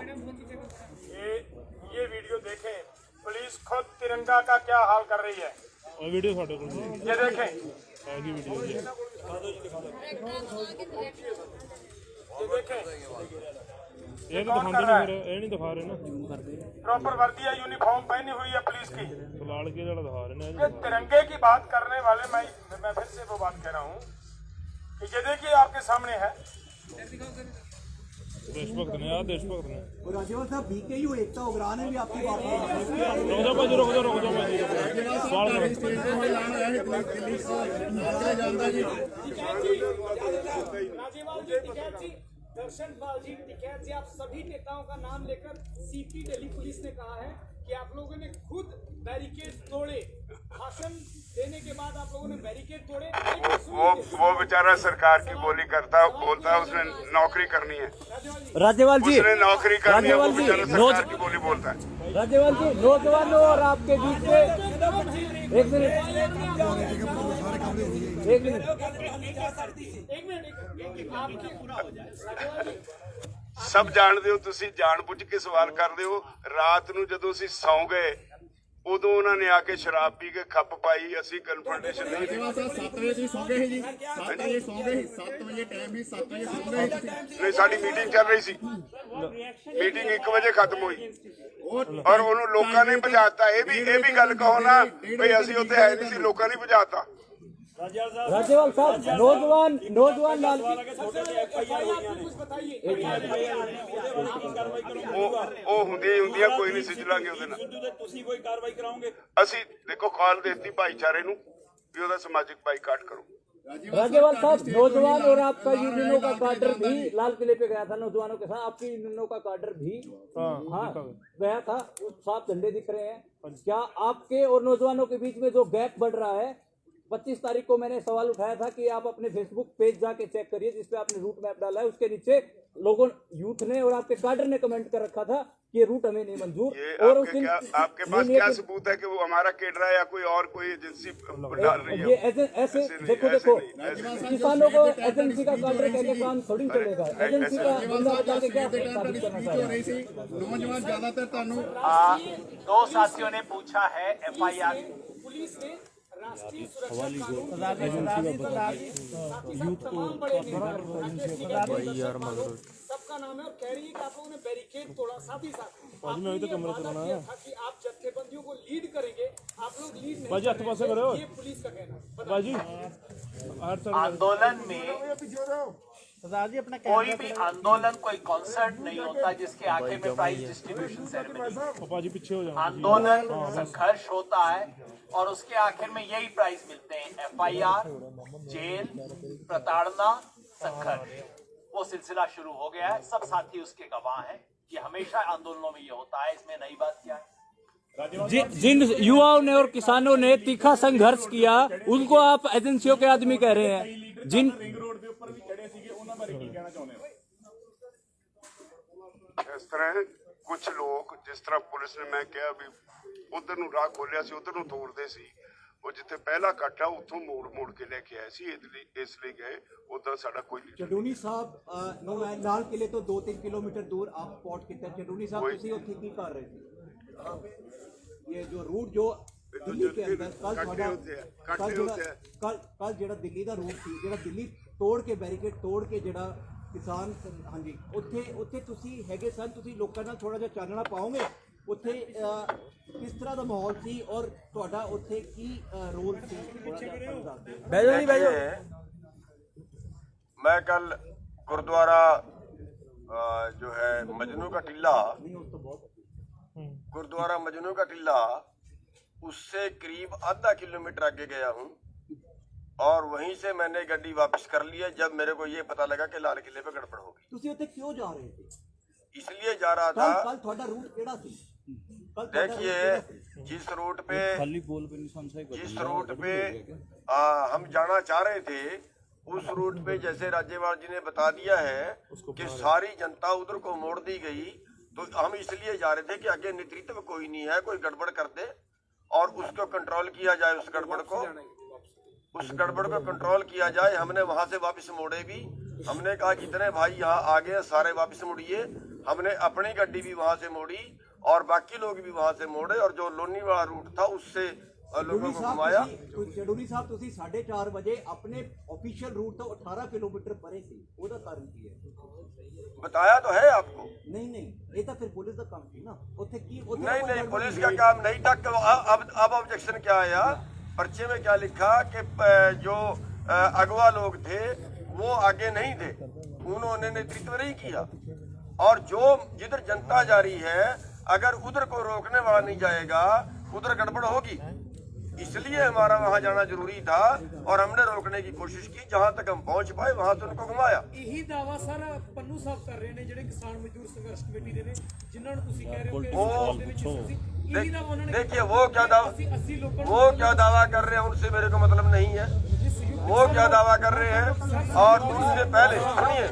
ये वीडियो देखें, पुलिस खुद तिरंगा का क्या हाल कर रही है। ये देखें, ये कौन कर रहा है? नहीं दिखा रहे ना, प्रॉपर वर्दी या यूनिफॉर्म पहनी हुई है पुलिस की, लाल किले वाला दिखा रहे हैं। तिरंगे की बात करने वाले, मैं फिर से वो बात कह रहा हूँ कि ये देखिए आपके सामने है, देशभक्त ने, यार देशभक्त ने। और राजेवाल साहब, बीकेयू एकता उग्रान ने भी आपकी बात की। दर्शन पाल जी, टिकैत जी, आप सभी नेताओं का नाम लेकर सीपी दिल्ली पुलिस ने कहा है कि आप लोगों ने खुद बैरिकेड तोड़े, भाषण देने के बाद आप लोगों ने बैरिकेड तोड़े। वो बेचारा सरकार की बोलता है उसने नौकरी करनी है, राज्यपाल जी, उसने नौकरी करनी है, वो राज्यपाल जी, बेचारा सरकार की बोली बोलता है। राज्यपाल जी, नौजवानों और आपके बीच में एक मिनट सब ਜਾਣਦੇ ਹੋ ਤੁਸੀਂ, ਜਾਣਬੁੱਝ ਕੇ ਸਵਾਲ ਕਰਦੇ ਹੋ। ਰਾਤ ਨੂੰ ਜਦੋਂ ਅਸੀਂ ਸੌਂ ਗਏ ਉਦੋਂ ਉਹਨਾਂ ਨੇ ਆ ਕੇ ਸ਼ਰਾਬ ਪੀ ਕੇ ਖੱਪ ਪਾਈ, ਅਸੀਂ ਕਨਫਰੰਟੇਸ਼ਨ ਨਹੀਂ ਕੀਤੀ। 7 ਵਜੇ ਤੁਸੀਂ ਸੌਂ ਗਏ ਜੀ, 7 ਵਜੇ ਸੌਂ ਗਏ, 7 ਵਜੇ ਟਾਈਮ ਹੀ 7 ਵਜੇ ਸੌਂ ਗਏ ਤੁਸੀਂ। ਨਹੀਂ, ਸਾਡੀ ਮੀਟਿੰਗ ਚੱਲ ਰਹੀ ਸੀ, ਮੀਟਿੰਗ 1 ਵਜੇ ਖਤਮ ਹੋਈ ਔਰ ਉਹਨੂੰ ਲੋਕਾਂ ਨੇ ਭਜਾਤਾ। ਇਹ ਵੀ ਗੱਲ ਕਹੋ ਨਾ ਭਈ ਅਸੀਂ ਉੱਥੇ ਹੈ ਨਹੀਂ ਸੀ, ਲੋਕਾਂ ਨੇ ਭਜਾਤਾ। राज्यपाल साहब, नौजवान लाल ਉਹ ਹੁੰਦੀਆਂ ਕੋਈ ਨਹੀਂ, ਸਿੱਝ ਲਾਂਗੇ ਉਹਦੇ ਨਾਲ। ਤੁਸੀਂ ਕੋਈ ਕਾਰਵਾਈ ਕਰਾਓਗੇ? ਅਸੀਂ ਦੇਖੋ ਕਾਲ ਦੇਤੀ ਭਾਈਚਾਰੇ ਨੂੰ ਵੀ ਉਹਦਾ ਸਮਾਜਿਕ ਬਾਈਕਾਟ ਕਰੋ। राज्यपाल साहब, नौजवान और आपका यूनियनों का कार्डर भी लाल किले पे गया था, नौजवानों के साथ आपकी यूनियनों का कार्डर भी गया था, साफ झंडे दिख रहे हैं। क्या आपके और नौजवानों के बीच में जो गैप बढ़ रहा है, 25 तारीख को मैंने सवाल उठाया था कि आप अपने फेसबुक पेज जाके चेक करिए जिसपे आपने रूट मैप डाला है, उसके नीचे लोगों यूथ ने और आपके कार्डर ने कमेंट कर रखा था कि ये रूट हमें नहीं मंजूर। और आपके पास क्या सबूत है कि वो हमारा केडरा है या कोई और कोई एजेंसी डाल रही है? ये ऐसे देखो किसानों को एजेंसी का कार्डर कहकर काम थोड़ी चलेगा। एजेंसी का बंदा बता के क्या साबित करना चाहिए? नौजवान ज्यादातर दो साथियों ने पूछा है FIR पुलिस ने राष्ट्रीय सुरक्षा कानून सबका नाम है और कह रही है कि आप लोगों ने बैरिकेड तोड़ा। साथ ही साथ आपने ये वादा किया था कि आप जत्थेबंदियों को लीड करेंगे, आप लोग लीड नहीं कर रहे। ये पुलिस का कहना है। आंदोलन में कोई भी आंदोलन कोई कॉन्सर्ट नहीं होता जिसके आखिर में प्राइज डिस्ट्रीब्यूशन सेरेमनी। आंदोलन संघर्ष होता है और उसके आखिर में यही प्राइज मिलते हैं, FIR, जेल, प्रताड़ना, संघर्ष। वो सिलसिला शुरू हो गया है, सब साथी उसके गवाह हैं। ये हमेशा आंदोलनों में ये होता है, इसमें नई बात क्या है? जिन युवाओं ने और किसानों ने तीखा संघर्ष किया उनको आप एजेंसियों के आदमी कह रहे हैं। जिन इस तरह कुछ लोग, जिस तरह पुलिस ने मैं कहा भी उधर ਨੂੰ ਰਾਹ ਖੋਲਿਆ ਸੀ, ਉਧਰ ਨੂੰ ਤੋੜਦੇ ਸੀ, ਉਹ ਜਿੱਥੇ ਪਹਿਲਾ ਕੱਟ ਆ ਉੱਥੋਂ ਮੋੜ ਕੇ ਲੈ ਕੇ ਆਏ ਸੀ, ਇਸ ਲਈ ਗਏ। ਉਧਰ ਸਾਡਾ ਕੋਈ ਨਹੀਂ। ਚਡੂਨੀ ਸਾਹਿਬ ਲਾਲ ਕਿਲੇ ਤੋਂ 2-3 ਕਿਲੋਮੀਟਰ दूर आप स्पॉट ਕੀਤਾ। ਚਡੂਨੀ ਸਾਹਿਬ ਤੁਸੀਂ ਉੱਥੇ ਕੀ ਕਰ ਰਹੇ ਸੀ? ये जो रूट जो दिल्ली के अंदर कल ਜਿਹੜਾ ਦਿੱਲੀ ਦਾ ਰੂਟ ਸੀ, ਜਿਹੜਾ ਦਿੱਲੀ ਤੋੜ ਕੇ ਬੈਰੀਕੇਡ ਤੋੜ ਕੇ ਜਿਹੜਾ ਕਿਸਾਨ ਹਾਂਜੀ ਉੱਥੇ ਤੁਸੀਂ ਹੈਗੇ ਸਨ, ਤੁਸੀਂ ਲੋਕਾਂ ਨਾਲ ਥੋੜਾ ਜਿਹਾ ਚਾਨਣਾ ਪਾਓਗੇ ਉੱਥੇ ਕਿਸ ਤਰ੍ਹਾਂ ਦਾ ਮਾਹੌਲ ਸੀ ਔਰ ਤੁਹਾਡਾ ਉੱਥੇ ਕੀ ਰੋਲ ਸੀ? मैं कल गुरुद्वारा जो है मजनू का टिल्ला, गुरुद्वारा मजनू का टिल्ला उससे करीब आधा किलोमीटर आगे गया हूँ और वहीं से मैंने गाड़ी वापस कर ली है जब मेरे को ये पता लगा कि लाल किले पे गड़बड़ होगी। ਤੁਸੀਂ ਉੱਥੇ ਕਿਉਂ ਜਾ ਰਹੇ ਸੀ? इसलिए जा रहा था। ਕੱਲ ਤੁਹਾਡਾ ਰੂਟ ਕਿਹੜਾ ਸੀ? देखिए जिस रूट पे हम जाना चाह रहे थे उस रूट पे जैसे राज्यपाल जी ने बता दिया है कि सारी जनता उधर को मोड़ दी गई, तो हम इसलिए जा रहे थे कि आगे नेतृत्व कोई नहीं है, कोई गड़बड़ कर दे और उसको कंट्रोल किया जाए, उस गड़बड़ को कंट्रोल किया जाए। हमने वहां से वापस मोड़े भी, हमने कहा जितने भाई यहाँ आ गए सारे वापस मुड़िए। हमने अपनी गाड़ी भी वहां से मोड़ी और बाकी लोग भी वहां से मोड़े और जो लोनी वाला रूट था उससे लोगों को घुमाया। ਚਡੂਨੀ ਸਾਹਿਬ ਤੁਸੀਂ 4:30 ਵਜੇ ਆਪਣੇ ऑफिशियल रूट ਤੋਂ 18 ਕਿਲੋਮੀਟਰ ਪਰੇ ਸੀ, ਉਹਦਾ ਕਾਰਨ ਕੀ ਹੈ? बताया तो है आपको। नहीं ये तो फिर पुलिस का काम थी ना। नहीं पुलिस का काम नहीं था। अब ऑब्जेक्शन क्या आया, पर्चे में क्या लिखा कि जो अगवा लोग थे वो आगे नहीं थे, उन्होंने नेतृत्व नहीं किया और जो जिधर जनता जा रही है अगर उधर को रोकने वाला नहीं जाएगा उधर गड़बड़ होगी। इसलिए हमारा वहां जाना जरूरी था और हमने रोकने की कोशिश की, जहां तक हम पहुंच पाए वहां से उनको घुमाया। यही दावा सर पन्नू साहब कर रहे हैं, ਜਿਹੜੇ ਕਿਸਾਨ ਮਜ਼ਦੂਰ ਸੰਘਰਸ਼ ਕਮੇਟੀ ਦੇ ਨੇ, ਜਿਨ੍ਹਾਂ ਨੂੰ ਤੁਸੀਂ ਕਹਿ ਰਹੇ ਹੋ ਕਿ देखिए वो क्या दावा कर रहे हैं उनसे मेरे को मतलब नहीं है। वो क्या दावा कर रहे हैं और उससे पहले सुनिए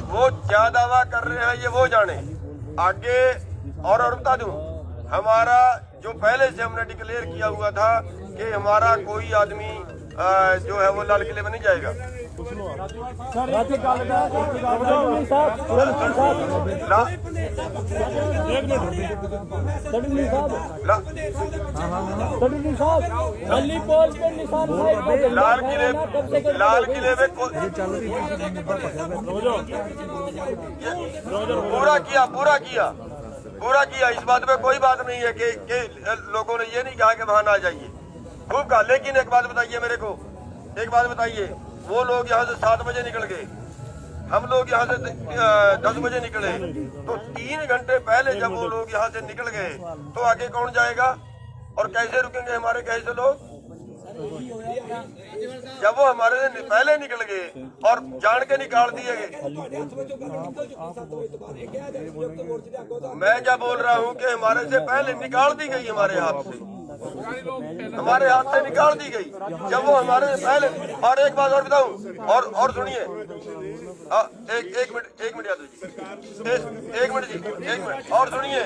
वो क्या दावा कर रहे हैं ये वो जाने। आगे और बता दूं, हमारा जो पहले से हमने डिक्लेयर किया हुआ था कि हमारा कोई आदमी जो है वो लाल किले में नहीं जाएगा। लाल किले में पूरा किया। इस बात में कोई बात नहीं है कि लोगों ने ये नहीं कहा कि वहां ना जाइए, खूब कहा। लेकिन एक बात बताइए मेरे को, वो लोग यहाँ से 7 बजे निकल गए, हम लोग यहाँ से 10 बजे निकले, तो 3 घंटे पहले जब वो लोग यहाँ से निकल गए तो आगे कौन जाएगा और कैसे रुकेंगे हमारे कैसे लोग? जब वो हमारे से पहले निकल गए और जान के निकाल दिए गए। मैं क्या बोल रहा हूँ कि हमारे से पहले निकाल दी गई, हमारे हाथ से निकाल दी गई जब वो हमारे से पहले। और एक बात और बताऊं, और सुनिए, एक मिनट यादव जी, एक मिनट और सुनिए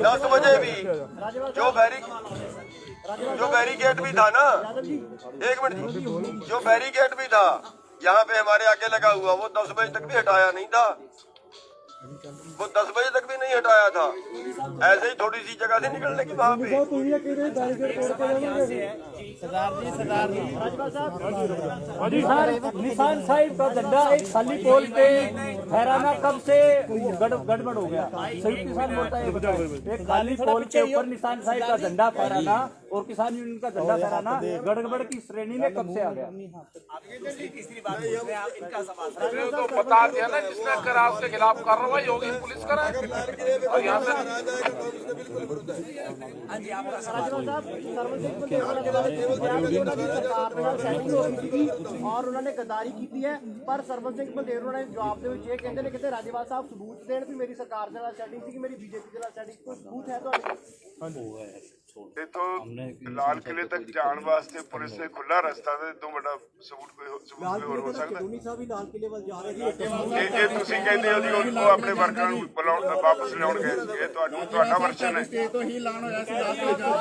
10 बजे भी जो बैरिकेड भी था ना, एक मिनट जी, जो बैरिकेड भी था यहाँ पे हमारे आगे लगा हुआ, वो 10 बजे तक भी हटाया नहीं था। वो 10 बजे तक भी नहीं हटाया था। ऐसे ही थोड़ी सी जगह से निकलने की वहाँ पे। निशान साहिब का झंडा एक खाली पोल पे फहराना कब से गड़बड़ हो गया? संयुक्त किसान मोर्चा एक खाली पोल के ऊपर निशान साहिब का झंडा फहराना और किसान यूनियन का झंडा फहराना गड़बड़ की श्रेणी में कब से आ गया? तो बता दिया ना, जिसने करा उसके खिलाफ कार्रवाई होगी, पुलिस कराए। और यहाँ से और उन्होंने गद्दारी की है, पर सरवन सिंह बंदेरू ने जवाब ਦੇ ਵਿੱਚ ਇਹ ਕਹਿੰਦੇ ਨੇ ਕਿ ਰਾਜੇਵਾਲ ਸਾਹਿਬ ਸਬੂਤ ਦੇਣ ਵੀ ਮੇਰੀ ਸਰਕਾਰ ਦੇ ਨਾਲ ਸੈਟਿੰਗ ਸੀ, ਮੇਰੀ बीजेपी ਦੇ ਨਾਲ ਸੈਟਿੰਗ, ਕੋਈ ਸਬੂਤ ਹੈ ਤੁਹਾਡੇ? देखो लाल किले तक जाने वास्ते पुलिस ने खुला रास्ता दे तो बड़ा सबूत कोई ਹੋਰ ਹੋ ਸਕਦਾ? ਇਹ ਤੁਸੀਂ ਕਹਿੰਦੇ ਹੋ ਜੀ ਉਹ ਆਪਣੇ ਵਰਕਰਾਂ ਨੂੰ ਬੁਲਾਉਣ ਵਾਪਸ ਲਿਆਉਣ ਗਏ, ਇਹ ਤੁਹਾਡਾ ਵਰਸ਼ਨ ਹੈ। ਤੋਂ ਹੀ ਐਲਾਨ ਹੋਇਆ ਸੀ ਲਾਲ ਕਿਲੇ ਜਾਣ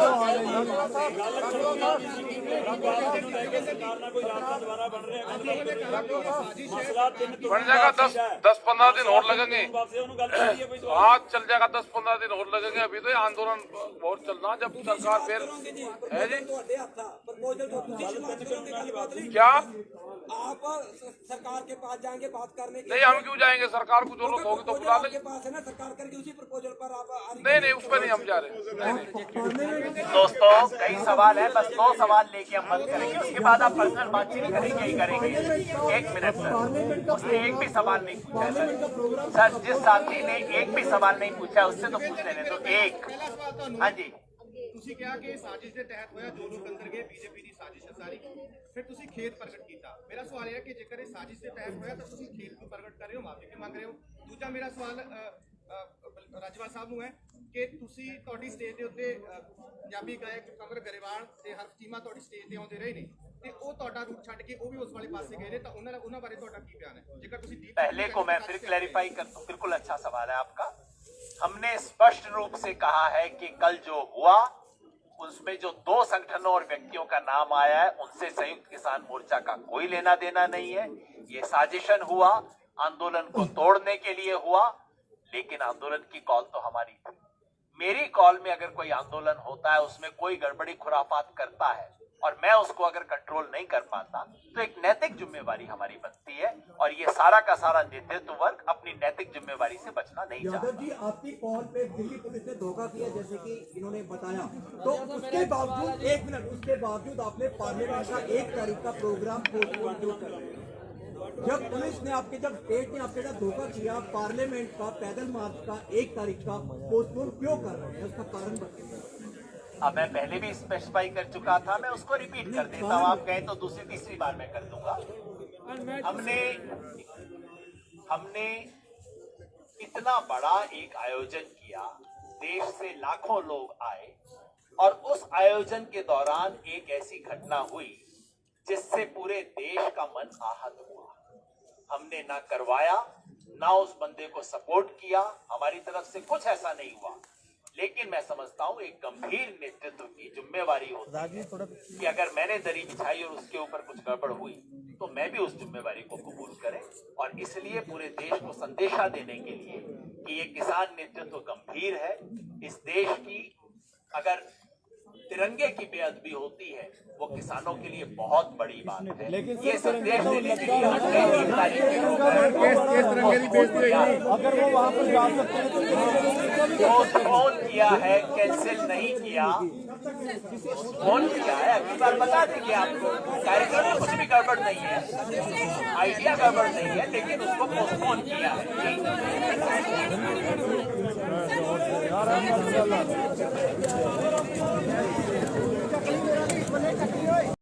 बन जाएगा 10-15 दिन और लगेंगे। हाँ चल जाएगा, 10-15 दिन और लगेंगे। अभी तो आंदोलन बहुत चलना, जब सरकार फिर है जी क्या आप सरकार के पास जाएंगे बात करने के? नहीं, हम क्यों जाएंगे? सरकार को जरूरत होगी तो बुला लेंगे। पास है ना, सरकार करके उसी प्रपोजल पर आप नहीं उस पर नहीं हम जा रहे। दोस्तों कई सवाल है, बस 2 सवाल लेके हम बंद करेंगे, उसके बाद आप पर्सनल बातचीत करेंगे ही करेंगे। 1 मिनट सर, उसने एक भी सवाल नहीं पूछा सर। जिस साथी ने एक भी सवाल नहीं पूछा उससे तो पूछ लेने तो एक। हाँ जी, ਤੁਸੀਂ ਕਿਹਾ ਕਿ ਸਾਜ਼ਿਸ਼ ਦੇ ਤਹਿਤ ਹੋਇਆ, ਜੋ ਲੋਕ ਅੰਦਰ ਗਏ ਬੀਜੇਪੀ ਦੀ ਸਾਜ਼ਿਸ਼ ਹੈ ਸਾਰੀ, ਫਿਰ ਤੁਸੀਂ ਖੇਤ ਪ੍ਰਗਟ ਕੀਤਾ। ਮੇਰਾ ਸਵਾਲ ਇਹ ਹੈ ਕਿ ਜੇਕਰ ਇਹ ਸਾਜ਼ਿਸ਼ ਦੇ ਤਹਿਤ ਹੋਇਆ ਤਾਂ ਤੁਸੀਂ ਖੇਤ ਨੂੰ ਪ੍ਰਗਟ ਕਰ ਰਹੇ ਹੋ, ਮਾਫੀ ਕਿਉਂ ਮੰਗ ਰਹੇ ਹੋ? ਦੂਜਾ ਮੇਰਾ ਸਵਾਲ ਰਾਜੇਵਾਲ ਸਾਹਿਬ ਨੂੰ ਹੈ ਕਿ ਤੁਸੀਂ ਤੁਹਾਡੀ ਸਟੇਜ ਦੇ ਉੱਤੇ ਪੰਜਾਬੀ ਗਾਇਕ ਕਮਰ ਗਰੇਵਾਲ ਤੇ ਹਰਫ ਚੀਮਾ ਤੁਹਾਡੀ ਸਟੇਜ ਤੇ ਆਉਂਦੇ ਰਹੇ ਨੇ, ਤੇ ਉਹ ਤੁਹਾਡਾ ਰੂਟ ਛੱਡ ਕੇ ਉਹ ਵੀ ਉਸ ਵਾਲੇ ਪਾਸੇ ਗਏ ਨੇ, ਤਾਂ ਉਹਨਾਂ ਬਾਰੇ ਤੁਹਾਡਾ ਕੀ ਬਿਆਨ ਹੈ? ਜੇਕਰ ਤੁਸੀਂ पहले को मैं फिर क्लैरिफाई कर दूं। बिल्कुल अच्छा सवाल है आपका। हमने स्पष्ट रूप से कहा है कि कल जो हुआ उसमें जो 2 संगठनों और व्यक्तियों का नाम आया है उनसे संयुक्त किसान मोर्चा का कोई लेना देना नहीं है। ये साजिशन हुआ, आंदोलन को तोड़ने के लिए हुआ, लेकिन आंदोलन की कॉल तो हमारी थी। मेरी कॉल में अगर कोई आंदोलन होता है, उसमें कोई गड़बड़ी खुराफात करता है और मैं उसको अगर कंट्रोल नहीं कर पाता तो एक नैतिक जिम्मेवारी हमारी बनती है, और ये सारा का सारा नेतृत्व वर्ग अपनी नैतिक जिम्मेवारी से बचना नहीं चाहता। यादव जी, आपकी कॉल पे दिल्ली पुलिस ने धोखा किया जैसे कि इन्होंने बताया, तो उसके बावजूद उसके बावजूद आपने पार्लियामेंट का 1 तारीख का प्रोग्राम पोस्टपोन क्यों कर रहे हैं? जब पुलिस ने जब स्टेट ने आपके साथ धोखा किया, पार्लियामेंट का पैदल मार्च का 1 तारीख का पोस्टपोन क्यों कर रहे हैं? उसका कारण बताइए। अब मैं पहले भी स्पेसिफाई कर चुका था, मैं उसको रिपीट कर देता हूँ। आप कहें तो दूसरी तीसरी बार मैं कर दूंगा। हमने इतना बड़ा एक आयोजन किया, देश से लाखों लोग आए, और उस आयोजन के दौरान एक ऐसी घटना हुई जिससे पूरे देश का मन आहत हुआ। हमने ना करवाया, ना उस बंदे को सपोर्ट किया, हमारी तरफ से कुछ ऐसा नहीं हुआ। लेकिन मैं समझता हूं एक गंभीर नेतृत्व की जिम्मेवारी होती है कि अगर मैंने दरी बिछाई और उसके ऊपर कुछ गड़बड़ हुई तो मैं भी उस जिम्मेवारी को कबूल करें। और इसलिए पूरे देश को संदेशा देने के लिए कि ये किसान नेतृत्व गंभीर है, इस देश की अगर तिरंगे की बेअदबी होती है वो किसानों के लिए बहुत बड़ी बात है। लेकिन ये संदेश देने के लिए अगर वो वहाँ पर जा सकते हैं तो पोस्टपोन किया है, कैंसिल नहीं किया, पोस्टपोन किया है। अगली बार बता देंगे आपको। कार्यक्रम में कुछ भी गड़बड़ नहीं है, आइडिया गड़बड़ नहीं है, लेकिन उसको पोस्टपोन किया है।